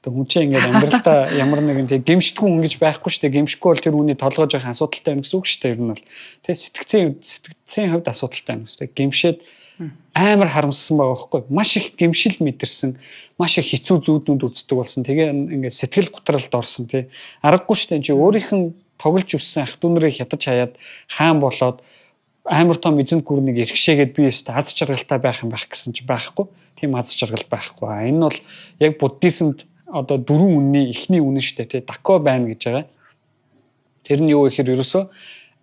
Одоо хүн чинь ингээ амьдралдаа ямар нэгэн тий гимшдэггүй хүн гэж байхгүй штэ. Гимшихгүй бол тэр хүний толгойж явах асуудалтай байна гэсэн үг штэ. Ер нь бол тий сэтгцийн хувьд асуудалтай байна гэсэн. Гимшээд амар харамссан байгаа байхгүй. Маш их гимшил мэдэрсэн, маш их хэцүү зүүднүүд үздэг болсон. Тэгээ ингээ сэтгэл готролд орсон тий. Аргагүй штэ энэ чи өөрийнх нь тоглож өссөн ах дүү нарыг хятаж хаяад хаан болоод амар том эзэнт гүрнийг эрхшээгээд би өстө аз жаргалтай байх юм байх гэсэн чи байхгүй. Тийм аз жаргал байхгүй. Энэ бол яг буддизмд одоо дөрвөн үнний эхний үнэн шүү дээ тий. Дако байна гэж байгаа. Тэр нь юу гэхээр ерөөсөө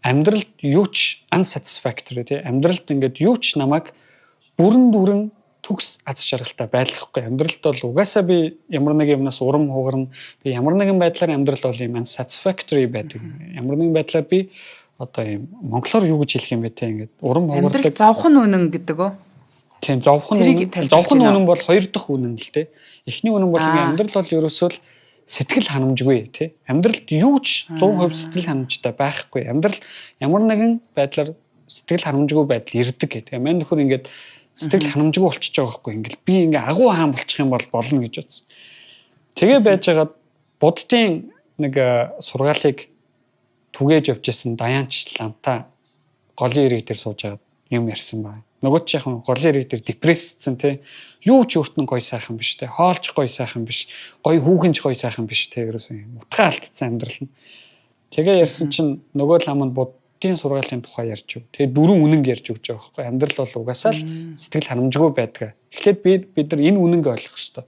амьдралд юу ч unsatisfactory тий. Амьдралд ингээд юу ч намайг бүрэн төгс аз жаргалтай байлгахгүй. Амьдралд бол угаасаа би ямар нэг юмнаас урам хугарна. Би ямар нэгэн байдлаар амьдрал бол юм unsatisfactory байдаг. Ямар нэгэн байдлаар би одоо юм монголоор юу гэж хэлэх юм бэ те ингээд урам хугардаг. Амьдрал зовхон үнэн гэдэг үү? Тийм зовхон үнэн бол хоёр дахь үнэн л те. Эхний үнэн бол амьдрал бол ерөөсөө л сэтгэл ханамжгүй тий. Амьдралд юу ч 100% сэтгэл ханамжтай байхгүй. Амьдрал ямар нэгэн байдлаар сэтгэл ханамжгүй байдал ирдэг гэдэг. Мань нөхөр ингээд сэтгэл ханамжгүй болчихж байгаа байхгүй. Ингээд би ингээ агуу хаан болчих юм бол болно гэж бодсон. Тэгээ байжгаад буддын нэг сургаалыг түгээж явжсэн Даянч Ланта голын ирэг дээр сууж байгаа юм ярьсан байна. Нөгөө ч яхан голын ирэг дээр депрессцэн тий. Юу ч өөрт нь гой сайхан биш тий. Хоолч гой сайхан биш. Гой хүүхэнч гой сайхан биш тий. Ерөөсөн утгаа алдсан амьдрал нь. Тэгээ ярьсан чинь нөгөө ламанд буддын сургаалын тухай ярьж өг. Тэгээ дөрвөн үнэнг ярьж өгч байгаа байхгүй. Амьдрал бол угаасаа л сэтгэл ханамжгүй байдаг. Эхлээд бид нар энэ үнэнг ойлгох хэрэгтэй.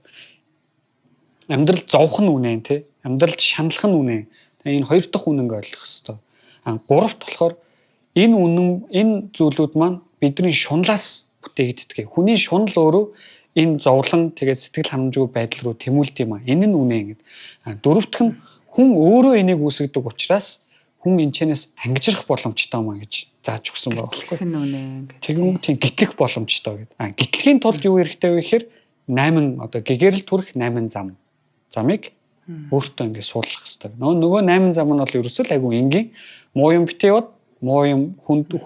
Амьдрал зовхон үнэн тий. Амьдралд шаналх нь үнэн. Энэ хоёр дахь үнэнг ойлгох хэрэгтэй. Гуравт болохоор энэ зүйлүүд маань бидний шуналаас бүтээгддэг. Хүний шунал өөрөө энэ зовлон тэгээд сэтгэл ханамжгүй байдал руу тэмүүлдэг юм аа. Энэ нь үнэн гэдэг. Дөрөвдөх нь хүн өөрөө энийг үүсгдэг учраас хүн энэчнээс ангижрах боломжтой юм аа гэж зааж өгсөн байгаа байхгүй. Гитлэх нь үнэн гэдэг. Тийм гитлэх боломжтой гэдэг. Гитлэхийн тулд юу хэрэгтэй вэ гэхээр 8 одоо гэгэрэл түрэх 8 замыг өөртөө ингэ суулгах хэрэгтэй. Нөгөө 8 зам нь бол ерөөсөө л айгүй энгийн муу юм битээвд муу юм хүнд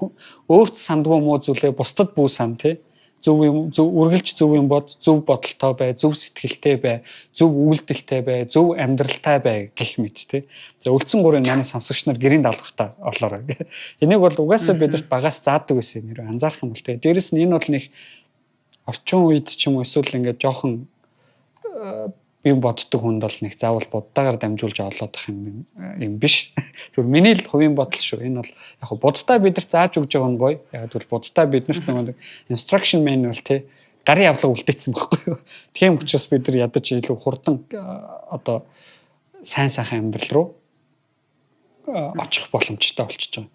өөрт сандгүй муу зүйлээ бусдад бүү сан тий. Зөв үргэлж зөв юм бод, зөв бодолтой бай, зөв сэтгэлтэй бай, зөв үйлдэлтэй бай, зөв амьдралтай бай гэх мэт тий. За үлдсэн гурын манай сонсогч нар гэрийн даалгавртаа олоорой. Энийг бол угаасаа бидэрт багаас заадаг байсан нэр анзаарах юм бол тий. Дээрэс нь энэ бол нэг орчин үед ч юм уу эсвэл ингээд жоохон юм боддог хүнд бол нэг заавал буддаагаар дамжуулж олоодох юм биш. Зөвхөн миний л хувийн бодол шүү. Энэ бол яг хөө буддаа бидэрт зааж өгж байгаа нь гоё. Яг л буддаа биднэрт нэг instruction manual тий гарын авлага үлдээсэн байхгүй юу. Тийм учраас бид нар ядаж илүү хурдан одоо сайн сайхан амьдрал руу очих боломжтой болчихж байгаа.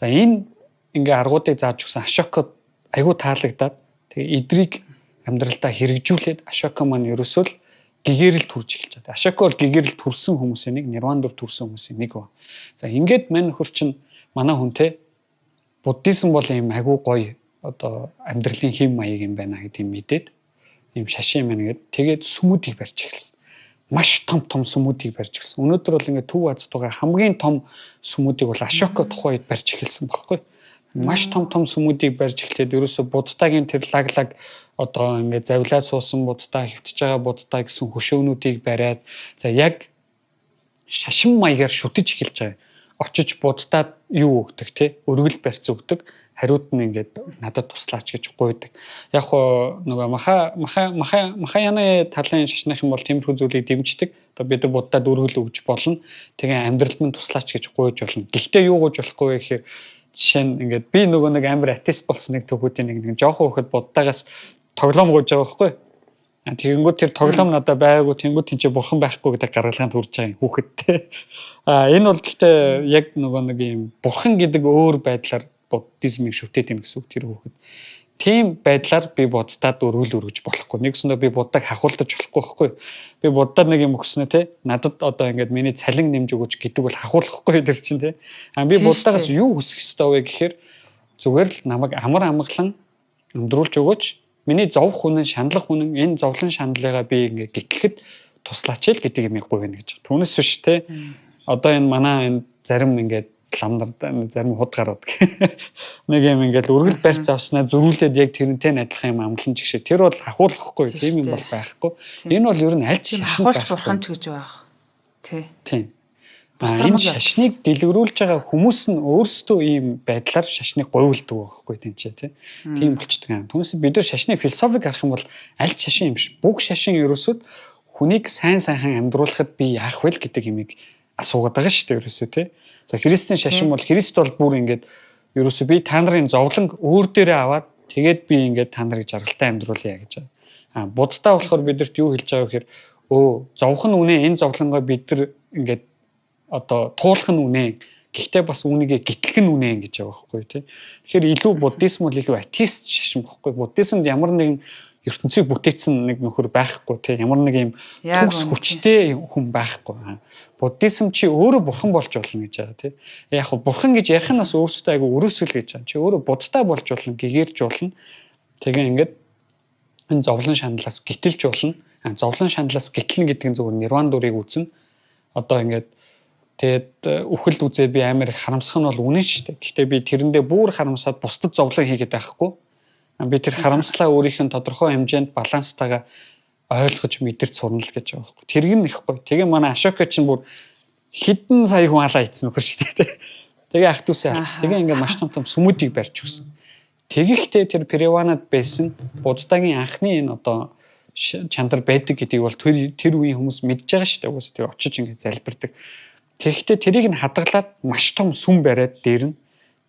За энэ ингээ аргуудыг зааж өгсөн Ашока айгүй таалагдаад тэгээ эдрийг амьдралдаа хэрэгжүүлээд Ашока маань ерөөсөө л гэгэрэл төрж эхэлж байгаа. Ашока бол гэгэрэл төрсэн хүмүүсийн нэг, нирвандор төрсэн хүмүүсийн нэг ба. За ингээд мань нөхөр чинь манай хүнтэй буддизм бол юм агуу гоё одоо амьдралын хэм маяг юм байна гэдэг юм мэдээд юм шашин мэн гээд тэгээд сүмүүдийг барьж эхэлсэн. Маш том сүмүүдийг барьж эхэлсэн. Өнөөдөр бол ингээд Төв Азад байгаа хамгийн том сүмүүдийг бол Ашока тухайд барьж эхэлсэн баггүй. Маш том сүмүүдийг барьж эхлээд ерөөсө буддагийн тэр лаглаг одоо ингээд завлаа суусан буддаа хөвтөж байгаа буддаа гэсэн хөшөөнүүдийг бариад за яг шашин маягаар шүтэж эхэлж байгаа. Очиж буддаад юу өгдөг те өргөл барьц өгдөг. Хариуд нь ингээд надад туслаач гэж гуйдаг. Яг хоо нөгөө махаяны талын шашных юм бол тиймэрхүү зүйлийг дэмждэг. Одоо бид буддаад өргөл өгж болно. Тэгээ амьдралд минь туслаач гэж гуйж болно. Гэхдээ юу гуйж болохгүй вэ гэхээр жишээ нь ингээд би нөгөө нэг амар атеист болсон нэг төвхүүдийн нэг жоохон хөхөд буддаагаас тоглоом гуйж байгаа байхгүй. Тэгэнгүүт тэр тоглоом надад байгаагүй тэнгүүт тийч бурхан байхгүй гэдэг гаргалгаанд хүрж байгаа юм хүүхэдтэй. Энэ бол гэхдээ яг нөгөө нэг юм бурхан гэдэг өөр байдлаар буддизмыг шүтээд юм гэсэн үг тэр хүүхэд. тийм байдлаар би буддад өргөж болохгүй. Нэгсэндээ би буддаг хахуулдаж болохгүй байхгүй. Би буддад нэг юм өгснө те. Надад одоо ингээд миний цалин нэмж өгөөч гэдэг бол хахуулахгүй дэр чинь те. Би буддагаас юу хүсэх ёстой вэ гэхээр зүгээр л намайг амар амгалан өндруулж өгөөч. Миний зовх үнэн, шаналх үнэн, энэ зовлон шаналлыгаа би ингээд гитлэхэд туслаач л гэдэг юм яггүй байна гэж. Түүнээс биш те. Одоо энэ манай энэ зарим ингээд ламдар зарим худ гараад нэг юм ингээд өргөл барьц авснаа зөрүүлээд яг тэрнтэй адилхан юм амглан жигшээ. Тэр бол хахуулахгүй тийм юм бол байхгүй. Энэ бол ер нь аль шашин хахуулж бурхан ч гэж байх. Тийм. Энэ шашныг дэлгэрүүлж байгаа хүмүүс нь өөрсдөө ийм байдлаар шашныг говьлдог байхгүй тийм ч тийм болчдөг. Түүнээс бид нар шашны философик харах юм бол аль шашин юм биш. Бүх шашин ерөөсөд хүнийг сайн сайхан амьдруулахад би яах вэ гэдэг юмыг асуугаад байгаа шүү дээ ерөөсөө тий. За христийн шашин бол Христ бол бүр ингээд ерөөсөө би та нарын зовлон өөр дээрээ аваад тэгээд би ингээд та нарыг жаргалтай амьдруулъя гэж байгаа. Буддаа болохоор бидэрт юу хэлж байгаа вэ гэхээр зовх нь үнэ энэ зовлонгоо бид нар ингээд одоо туулах нь үнэ. Гэхдээ бас үүнийгээ гитлэх нь үнэ гэж байгаа байхгүй тий. Тэгэхээр илүү буддизм бол илүү атеист шашин байхгүй. Буддизмд ямар нэгэн ертөнцийг бүтээсэн нэг нөхөр байхгүй тий. Ямар нэг юм төгс хүчтэй хүн байхгүй. Буддизм чи өөрөө бурхан болж болно гэж байгаа тий. Яг хөө бурхан гэж ярих нь бас өөрөөсөө айгу өрөөсгөл гэж байгаа. Чи өөрөө буддаа болж болно, гэгэрж болно. Тэгээ ингээд энэ зовлон шаналлаас гитэлж болно. Зовлон шаналлаас гитлэн гэдэг нь зөвхөн нирван дүрийг үзнэ. Одоо ингээд тэгээд үхэлд үзээ би амар их харамсах нь бол үнэн шүү дээ. Гэхдээ би тэрэндээ бүр харамсаад бусдад зовлон хийгээд байхгүй. Би тэр харамслаа өөрийнх нь тодорхой хэмжээнд баланстайгаа ойлгож мэдэрч сурна л гэж байгаа байхгүй. Тэрг нь ихгүй. Тэгээ манай Ашока чинь бүр хэдэн сая хүн алаа ийцэн нөхөр шүү дээ. Тэгээ ах дүүсээ алц. Тэгээ ингээд маш том сүмүүдийг барьж өгсөн. Тэгэхдээ тэр Переванад байсан Буддагийн анхны энэ одоо чандар байдаг гэдгийг бол тэр үеийн хүмүүс мэдж байгаа шүү дээ. Угаасаа тэгээ очиж ингээд залбирдаг. Тэгэхдээ тэрийг нь хадгалаад маш том сүм бариад дээр нь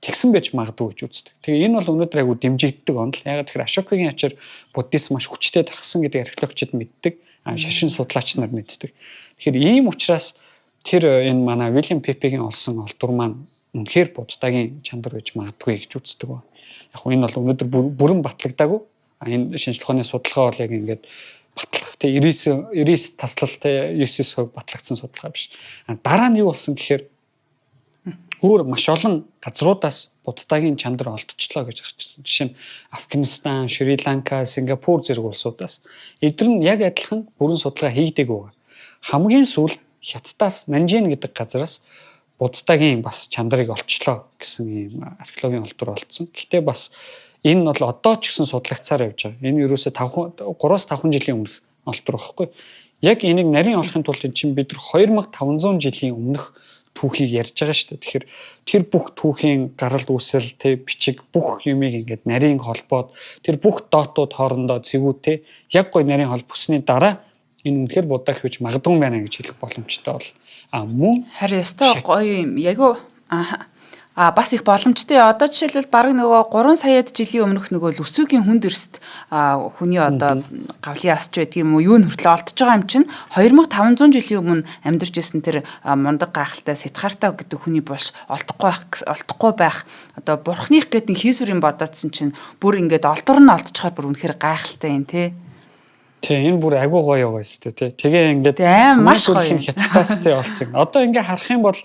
тэгсэн байж магадгүй гэж үздэг. Тэгээ энэ бол өнөөдөр айгу дэмжигддэг онол. Ягаад тэгэхээр Ашокагийн ачаар буддизм маш хүчтэй тархсан гэдэг археологчид мэддэг. Шашин судлаач нар мэддэг. Тэгэхээр ийм учраас тэр энэ манай Вильям Пепегийн олсон олдвор маань үнэхээр буддагийн чандар гэж магадгүй гэж үздэг ба. Яг хөө энэ бол өнөөдөр бүрэн батлагдаагүй. Энэ шинжлэх ухааны судалгаа бол яг ингээд батлах те 99 таслал те 9% батлагдсан судалгаа биш. Дараа нь юу болсон гэхээр өөр маш олон газруудаас буддагийн чандар олдчихлоо гэж гарчирсан. Жишээ нь Афганистан, Шри-Ланка, Сингапур зэрэг улсуудаас эдгээр нь яг адилхан бүрэн судалгаа хийгдэг байгаа. Хамгийн сүүлд Хятадаас Нанжин гэдэг газараас буддагийн бас чандарыг олчлоо гэсэн ийм археологийн олдвор олдсон. Гэхдээ бас энэ бол одоо ч гэсэн судлагдсаар явж байгаа. Энэ ерөөсөө 3-5 жилийн өмнөх олдвор байхгүй. Яг энийг нарийн олохын тулд чинь бид 2500 жилийн өмнөх түүхийг ярьж байгаа шүү дээ. Тэгэхээр тэр бүх түүхийн гарал үүсэл, бичиг бүх юмыг ингээд нарийн холбоод тэр бүх доотууд хоорондоо цэгүүтэй яг гой нарийн холбоо бүсний дараа энэ үнэхээр будаа хөвж магадгүй байна гэж хэлэх боломжтой бол. Мөн харин ёстой гоё юм. Ягу бас их боломжтой. Одоо жишээлбэл бараг нөгөө 3 саяд жилийн өмнөх нөгөө Лүсүгийн хүнд эрст хүний одоо гавлын асч байдаг юм уу юу нөртлөө олдож байгаа юм чинь 2500 жилийн өмнө амьдарч ирсэн тэр мундаг гайхалтай Сидхарта гэдэг хүний болж олдохгүй байх одоо бурхных гэдэг хийсвэрийн бодоодсэн чинь бүр ингээд олдвор нь олдчихоор бүр үнэхээр гайхалтай юм тий. Тэгээ энэ бүр агуу гоё байгаа шүү дээ тий. Тэгээ ингээд маш гоё Хятадаас тий олцсон. Одоо ингээд харах юм бол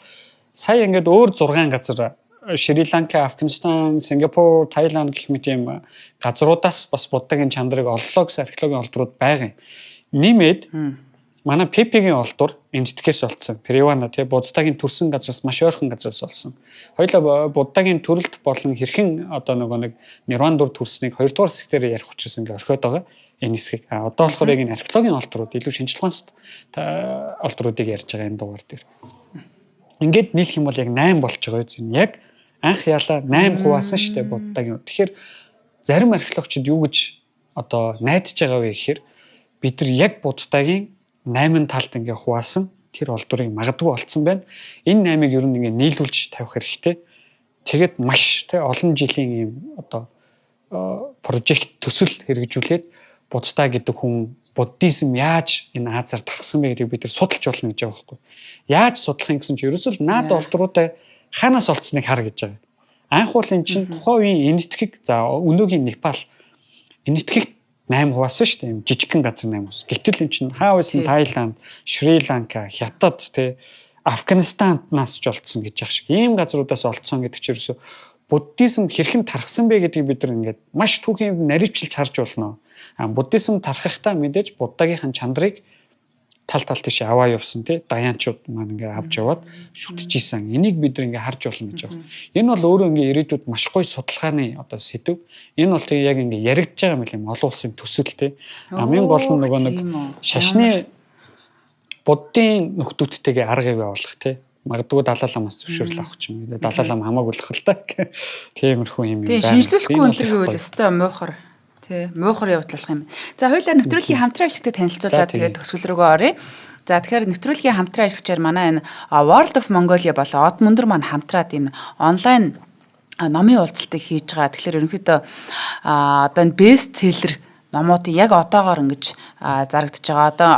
сая ингээд өөр 6 газар Шри-Ланка, Афганистан, Сингапур, Таиланд гэх мэт юм газруудаас бас буддагийн чандрыг оллоо гэсэн археологийн олдврууд байгаа юм. Нэмээд манай Пепегийн олдвор энэ житгээс олцсон. Перевана тий буддагийн төрсэн газраас маш ойрхон газраас олсон. Хоёулаа буддагийн төрөлт болон хэрхэн одоо нөгөө нэг нирван дур төрснийг 2 дугаар хэсгээр ярих учраас ингээд орхиод байгаа. Энэ хэсгийг. Одоо болохоор яг энэ археологийн олдврууд илүү шинжилгаанс олдвруудыг ярьж байгаа энэ дугаар дээр. Ингээд нийлэх юм бол яг 8 болж байгаа юм. Яг анх яалаа 8 хуваасан шүү дээ буддагийн. Тэгэхээр зарим археологчид юу гэж одоо найдаж байгаа вэ гэхээр бид нар яг буддагийн 8 талд ингээ хуваасан тэр олдврыг магадгүй олцсон байна. Энэ 8-ыг ер нь ингээ нийлүүлж тавих хэрэгтэй. Тэгээд маш тэ олон жилийн ийм одоо прожект төсөл хэрэгжүүлээд буддаа гэдэг хүн буддизм яаж энэ Азаар тархсан бэ гэдгийг бид нар судалж болно гэж байгаа байхгүй. Яаж судлах юм гэсэн чинь ерөөсөө наад олдруудаа хаанаас олцсныг хар гэж байгаа. Анх бол эн чинь тухайн үеийн энэтхэг за өнөөгийн Непал энэтхэгт 8 хуваасан шүү дээ. Юм жижигхэн газар 8 хус. Гэтэл эн чинь хаа байсан Таиланд, Шри-Ланка, Хятад те Афганистанаас ч олдсон гэж яах шиг. Ийм газруудаас олдсон гэдэг чинь ерөөсө буддизм хэрхэн тархсан бэ гэдгийг бид нар ингээд маш түүхийн наривчилж харж болно. Буддизм тархахтаа мэдээж Буддагийн чандрыг тал тийш аваа явсан тий даянчууд маань ингээ авч яваад шүтчихсэн. Энийг бид ингээ харж болно гэж байна. Энэ бол өөрөө ингээ ирээдүйд маш гоё судалгааны одоо сэдв. Энэ бол тэгээ яг ингээ яригдж байгаа юм л юм олон улсын төсөл тий. Хамгийн гол нь нөгөө нэг шашны буддын нөхдүүдтэйгээ арга ивэ болох тий. Магадгүй Далай ламаас зөвшөөрөл авах ч юм. Далай лам хамаагүй л хэл та. Тиймэрхүү юм байна. Шинжлүүлэхгүй өнтер гэвэл өстой муухар тий муухар явдал болох юм. За хоёулаа нэвтрүүлгийн хамтран ажигтай танилцуулаад тэгээд төгсгөл рүүгээ оръё. За тэгэхээр нэвтрүүлгийн хамтран ажигчаар манай энэ World of Mongolia болон Од Мөндөр маань хамтраад ийм онлайн номын уулзалтыг хийж байгаа. Тэгэхээр ерөнхийдөө одоо энэ бест селлер номуудын яг одоогоор ингэж зарагдж байгаа. Одоо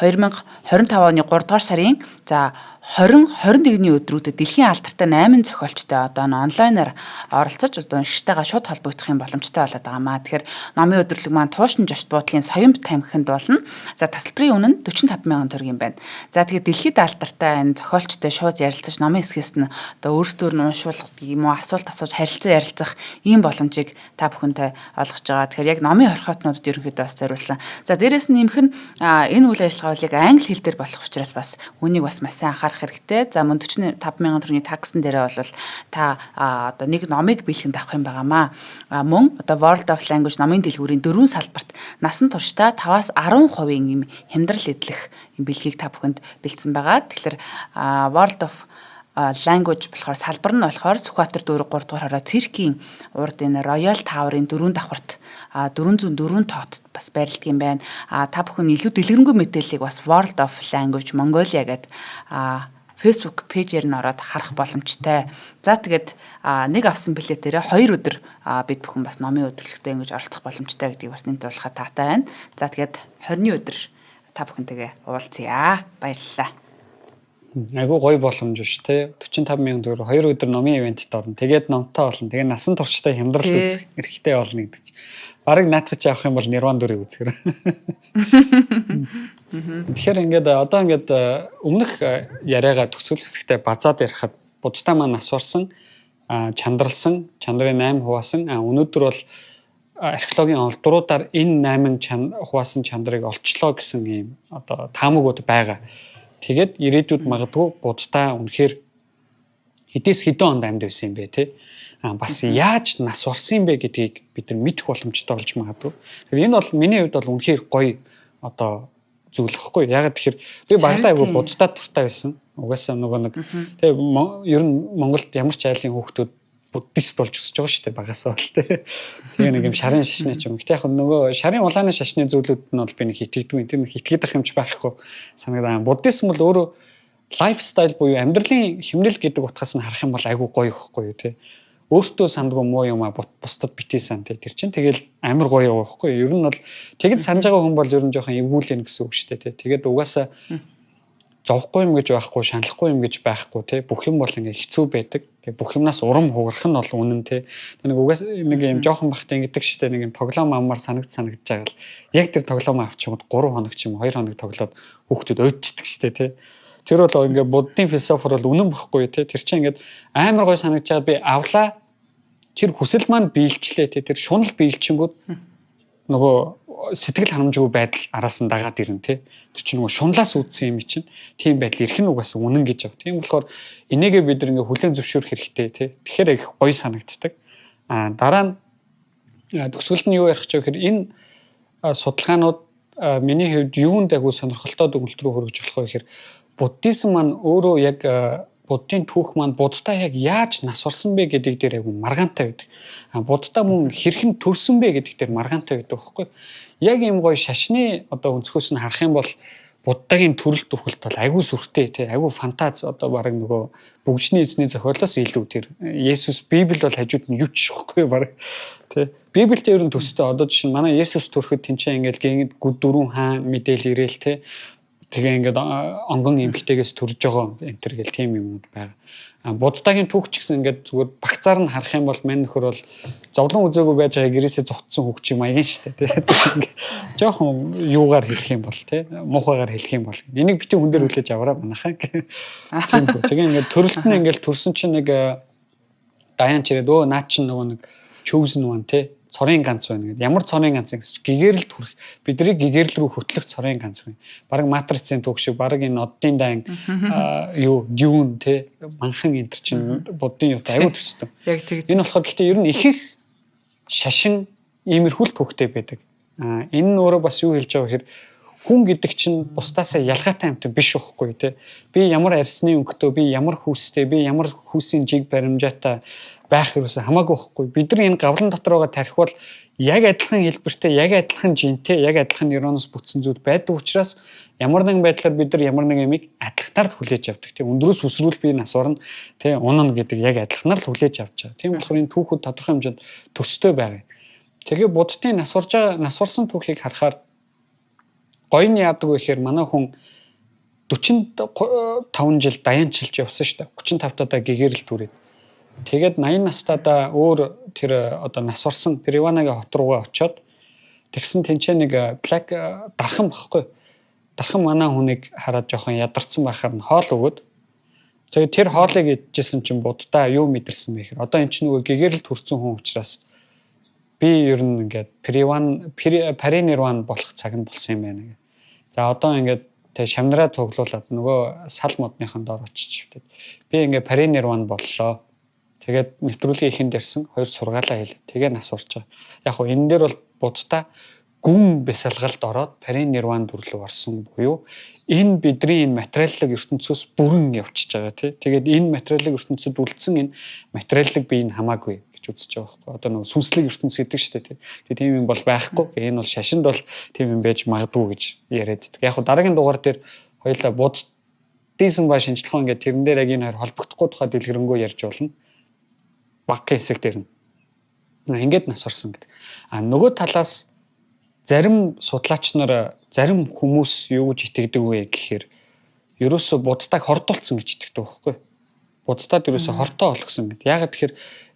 2025 оны 3 дугаар сарын за 20-21-ний өдрүүдэд дэлхийн алдартай 8 зохиолчтой одоо онлайнаар оролцож одоо уншигчтайгаа шууд холбогдох юм боломжтой болоод байгаа маа. Тэгэхээр номын өдрөлөг маань Туушин Жошт буудлын соён тамхинд болно. За тасалбарын үнэ нь 45,000 төгрөг юм байна. За тэгээд дэлхийд алдартай энэ зохиолчтой шууд ярилцаж номын хэсгээс нь одоо өөрсдөр нь уншуулах юм уу асуулт асууж харилцан ярилцах ийм боломжийг та бүхэнтэй олгож байгаа. Тэгэхээр яг номын орхиотнуудад ерөнхийдөө бас зориулсан. За дээрэс нь нэмэх нь энэ үйл ажиллагаа яг англи хэл дээр болох учраас бас үнийг бас маш сайн анхаарах хэрэгтэй. За мөн 45,000 төгрөгийн таксан дээрээ бол та одоо нэг номыг бэлгэнд авах юм байгаамаа. Мөн одоо World of Language номын дэлгүүрийн 4 салбарт насан туршдаа 5-10% юм хямдрал эдлэх юм бэлгийг та бүхэнд бэлдсэн байгаа. Тэгэхээр World of Language болохоор салбар нь болохоор Сүхбаатар дүүрэг 3 дугаар хороо циркийн урд энэ Royal Tower-ын 4 давхарт 404 тоот бас байрладаг юм байна. Та бүхэн илүү дэлгэрэнгүй мэдээллийг бас World of Language Mongolia гэдэг Facebook пэйжээр нь ороод харах боломжтой. За тэгээд нэг авсан билетээрээ 2 өдөр бид бүхэн бас номын өдрөлтөд ингэж оролцох боломжтой гэдгийг бас нэмж болгоход таатай байна. За тэгээд 20-ны өдөр та бүхэнтэйгээ уулзъя. Баярлалаа. Айгуу гоё боломж биш те 45,000 төгрөг 2 өдөр номын ивентэд орно. Тэгээд номтой болно. Тэгээд насан туршдаа хямдрал үзэх эрхтэй болно гэдэг чинь. Бараг наатах чи авах юм бол Нирван дүрийг үзэхэр. Тэгэхээр ингээд одоо ингээд өмнөх яриагаа төгсгөл хэсэгтээ базаад ярихад буддаа маань асуурсан чандралсан чандрын 8 хуваасан өнөөдөр бол археологийн олдруудаар энэ 8 хуваасан чандрыг олчлоо гэсэн ийм одоо таамагуд байгаа. Тэгээд ирээдүйд магадгүй буддаа үнэхээр хэдээс хэдэн онд амьд байсан юм бэ те бас яаж нас орсон юм бэ гэдгийг бид нар мэдэх боломжтой болж магадгүй. Тэгэхээр энэ бол миний хувьд бол үнэхээр гоё одоо зүйл гэхгүй. Яг тэгэхээр би багтаа айгу буддаа туртай байсан. Угаасаа нөгөө нэг тэгээ ер нь Монголд ямар ч айлын хүүхдүүд буддист болж өсөж байгаа шүү дээ багасаа бол те. Тэгээ нэг юм шарын шашны ч юм. Гэтэ яг нөгөө шарын улааны шашны зүйлүүд нь бол би нэг итгэдэггүй. Тэр нэг итгэдэх юмч байхгүй санагдаа. Буддизм бол өөрөө лайфстайл буюу амьдралын хэмнэл гэдэг утгаас нь харах юм бол айгүй гоё ихгүй юу те. Өөртөө сандгүй муу юм а бусдад битээ сан те. Тэр чинь тэгэл амар гоё яваа ихгүй юу. Ер нь бол тэгэд санаж байгаа хүн бол ер нь жоохон эвгүүлэн гэсэн үг шүү дээ те. Тэгээд угаасаа зовхгүй юм гэж байхгүй, шаналхгүй юм гэж байхгүй те. Бүх юм бол ингээ хэцүү байдаг. Тэгээ бүх юмнаас урам хугарах нь бол үнэн те. Нэг угаас нэг юм жоохон бахтай ингэдэг штэ нэг юм тоглоом аммаар санагдж байгаа л яг тэр тоглоом авчиход 3 хоног ч юм 2 хоног тоглоод хүүхдүүд ойдчихдаг штэ те. Тэр бол ингээ буддын философор бол үнэн бохгүй те. Тэр чинь ингээд амар гой санагдж байгаа би авлаа. Тэр хүсэл маань биелжлээ те. Тэр шунал биелчингүүд нөгөө сэтгэл ханамжгүй байдал араас нь дагаад ирнэ те. Тэр чинь нөгөө шунлаас үүдсэн юм чинь тийм байдал ирэх нь угаасаа үнэн гэж бав. Тийм болохоор энийгээ бид ингээ хүлээн зөвшөөрөх хэрэгтэй те. Тэгэхээр их гоё санагддаг. Дараа нь төгсгөлд нь юу ярих ч гэхээр энэ судалгаанууд миний хувьд юунд агуу сонирхолтой дүгнэлт рүү хөргөж болох вэ гэхээр буддизм маань өөрөө яг буддын түүх маань буддаа яг яаж нас орсон бэ гэдэг дээр агуу маргаантай байдаг. Буддаа мөн хэрхэн төрсөн бэ гэдэг дээр маргаантай байдаг байхгүй. Яг юм гоё шашны одоо өнцгөөс нь харах юм бол буддагийн төрөл төхөлт бол агуу сүртэй тий агуу фантаз одоо бараг нөгөө бүгжний эзний зохиолоос илүү тэр Есүс Библи бол хажууд нь юу ч байхгүй бараг тий Библиэд ер нь төстэй одоо жишээ нь манай Есүс төрөхөд тэнцээ ингээл гинэд 4 хаан мэдээл ирээл тий Тэгээ ингээд онгон эмхтэйгээс төрж байгаа энэ төр гэл тийм юмуд байгаа. Буддагийн түүх ч гэсэн ингээд зүгээр багцаар нь харах юм бол мань нөхөр бол зовлон үзээгүй байж байгаа гэрээсээ зогтсон хүүхд чим маягийн шүү дээ. Тэгээ жоохон юугаар хэлэх юм бол тий муухайгаар хэлэх юм бол энийг битэн хүн дээр хүлээж аваараа манайхаа. Тэгээ ингээд төрөлт нь ингээд төрсөн чинь нэг даяан чирээд наад чинь нөгөө нэг chosen one тий цорын ганц байна гэдэг. Ямар цорын ганц гэсэн гэгэрэлд хүрэх. Бидний гэгэрэл рүү хөтлөх цорын ганц байна. Бараг матрицын түүх шиг бараг энэ оддын дан юу дюн те манхан энэ чинь буддын юут аюу төстэй. Яг тэгт. Энэ болохоор гэхдээ ер нь ихэнх шашин иймэрхүүл түүхтэй байдаг. Энэ нь өөрөө бас юу хэлж байгаа гэхээр хүн гэдэг чинь бусдаасаа ялгаатай амьтан биш байхгүй те. Би ямар арьсны өнгөтэй, би ямар хүүстэй, би ямар хүүсийн жиг баримжаатай байх юусэн хамаагүй байхгүй. Бид нар энэ гавлан дотор байгаа тарих бол яг адилхан хэлбэртэй, яг адилхан жинтэй, яг адилхан нейроноос бүтсэн зүйл байдаг учраас ямар нэгэн байдлаар бид нар ямар нэг юмыг адилханаар хүлээж авдаг. Тийм өндрөөс өсрүүл би насварна, тийм унана гэдэг яг адилханаар л хүлээж авч байгаа. Тийм болохоор энэ түүхүүд тодорхой хэмжээнд төстэй байгаа. Тэгээ буддын насварсан түүхийг харахаар гоё нь яадаг вэ гэхээр манай хүн 45 жил даянчилж явсан шүү дээ. 35 таа гэгэрэл түрээд. Тэгээд 80 настайдаа өөр тэр одоо насварсан Периванагийн хот руугаа очиод тэгсэн тэнцээ нэг плак дархан багхгүй. Дархан манай хүнийг хараад жоохон ядарсан байхаар нь хоол өгөөд тэгээд тэр хоолыг идчихсэн чинь буддаа юу мэдэрсэн бэ гэхээр одоо эн чинь нөгөө гэгэрэл төрсэн хүн учраас би ер нь ингээд паринирван болох цаг нь болсон юм байна. За одоо ингээд тэг шамнараа цуглуулад нөгөө сал модныхон доор очиж битээ. Би ингээд паринирван боллоо. Тэгээд нэвтрүүлгийн ихэнд ярьсан 2 сургаалаа хийлээ. Тэгээ нас урч байгаа. Яг хөө энэ дээр бол буддаа гүн бясалгалд ороод паринирван дүрлөг орсон буюу энэ бидний энэ материаллык ертөнцөөс бүрэн явчихж байгаа тий. Тэгээд энэ материаллык ертөнцөд үлдсэн энэ материаллык бие нь хамаагүй гэж үзэж байгаа байхгүй. Одоо нөгөө сүнслэг ертөнц гэдэг шүү дээ тий. Тэгээд тийм юм бол байхгүй. Энэ бол шашинд бол тийм юм байж магадгүй гэж яриад байдаг. Яг хөө дараагийн дугаар дээр хоёулаа буддизм ба шинжлэх ухаан гэдэг тэрэн дээр яг энэ хоёр холбогдохгүй тухай дэлгэрэнгүй ярьж болно. Баг хэсэг дээр нь. Ингээд нас орсон гэдэг. Нөгөө талаас зарим судлаач нар зарим хүмүүс юу гэж итгэдэг вэ гэхээр ерөөсө буддаг хордуулсан гэж итгэдэг байхгүй. Буддад ерөөсө хортоо олгосон гэдэг.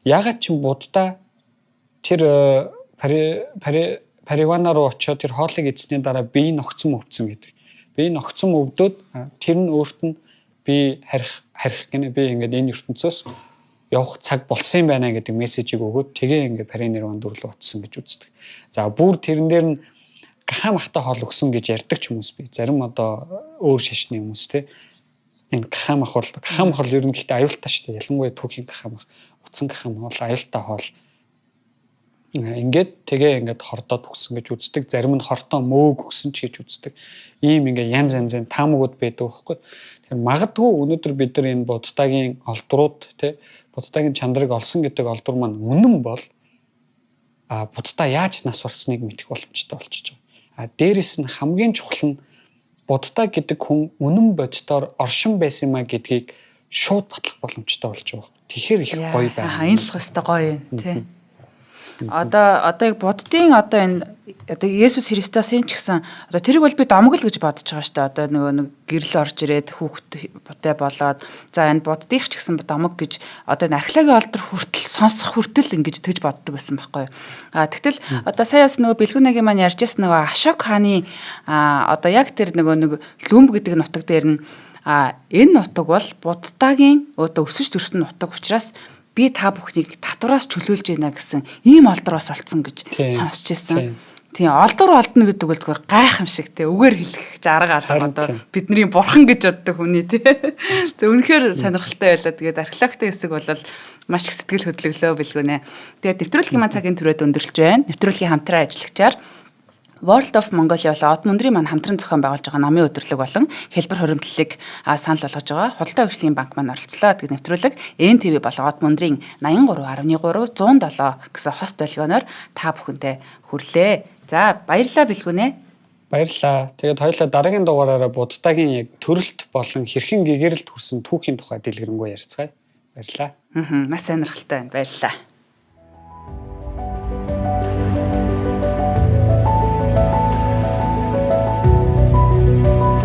Ягаад ч будда тэр паривана руу очиод тэр хоолыг эзсний дараа бие ногцсон өвдсөн гэдэг. Бие ногцсон өвдөд тэр нь өөрт нь би харих гинэ би ингээд энэ ертөнцөөс явах цаг болсон юм байна гэдэг мессежийг өгөөд тэгээ ингээд паринирван дүрлөө утсан гэж үздэг. За бүр тэрэн дээр нь гахаа махта хоол өгсөн гэж ярьдаг ч хүмүүс бий. Зарим одоо өөр шашны хүмүүс те энэ гахаа мах бол ер нь гэхдээ аюултай шүү дээ. Ялангуяа түүхийн гахаа мах, утсан гахаа мах бол аюултай хоол. Ингээд тэгээ хордоод өгсөн гэж үздэг. Зарим нь хортоо мөөг өгсөн ч гэж үздэг. Ийм ингээд янз янзын таамагуд байдаг байхгүй. Тэгэхээр магадгүй өнөөдөр бид нар энэ буддагийн олдрууд те буддагийн чанарыг олсон гэдэг олдвор маань үнэн бол буддаа яаж нас барсныг мэдэх боломжтой болчихж байгаа. Дээрээс нь хамгийн чухал нь буддаа гэдэг хүн үнэн боддоор оршин байсан маа гэдгийг шууд батлах боломжтой болж байгаа. Тэгэхээр их гоё байна. Энэ л хэвээр гоё юм тий. Одоо яг буддын одоо энэ одоо Есүс Христосын ч гэсэн одоо тэрийг бол би домог л гэж бодож байгаа шүү дээ. Одоо нөгөө нэг гэрэл орж ирээд хүүхдтэй болоод за энэ буддих ч гэсэн домог гэж одоо археологийн олдор хүртэл сонсох хүртэл ингэж тэгж боддог байсан байхгүй юу. Тэгтэл одоо сая бас нөгөө бэлгүүнэгийн маань ярьжсэн нөгөө Ашок хааны одоо яг тэр нөгөө Лүмб гэдэг нутаг дээр нь энэ нутаг бол буддагийн одоо өсөж төрсөн нутаг учраас би та бүхнийг татвараас чөлөөлж байна гэсэн ийм олдроос олцсон гэж сонсч байсан. Тийм олдор олдно гэдэг бол зүгээр гайхамшиг те үгээр хэлэх арга алга одоо бидний бурхан гэж боддог хүний те. За үнэхээр сонирхолтой байлаа. Тэгээд археологийн хэсэг бол маш их сэтгэл хөдлөглөө бэлгүнэ. Тэгээд нэвтрүүлгийн маань цагийн түрээд өндөрлж байна. Нэвтрүүлгийн хамтран ажиллагчаар World of Mongolia болон Од мөндрийн маань хамтран зохион байгуулж байгаа номын өдрлөг болон хэлбэр хуримтлалыг санал болгож байгаа. Худалдаа хөгжлийн банк маань оролцлоо. Тэгээд нэвтрүүлэг НТV болон Од мөндрийн 83.3 107 гэсэн хост долгионоор та бүхэндээ хүрлээ. За баярлалаа бэлгүнэ. Баярлалаа. Тэгээд хоёулаа дараагийн дугаараараа буддагийн яг төрөлт болон хэрхэн гэгэрэлд хүрсэн түүхийн тухай дэлгэрэнгүй ярилцгаая. Баярлалаа. Маш сонирхолтой байна. Баярлалаа.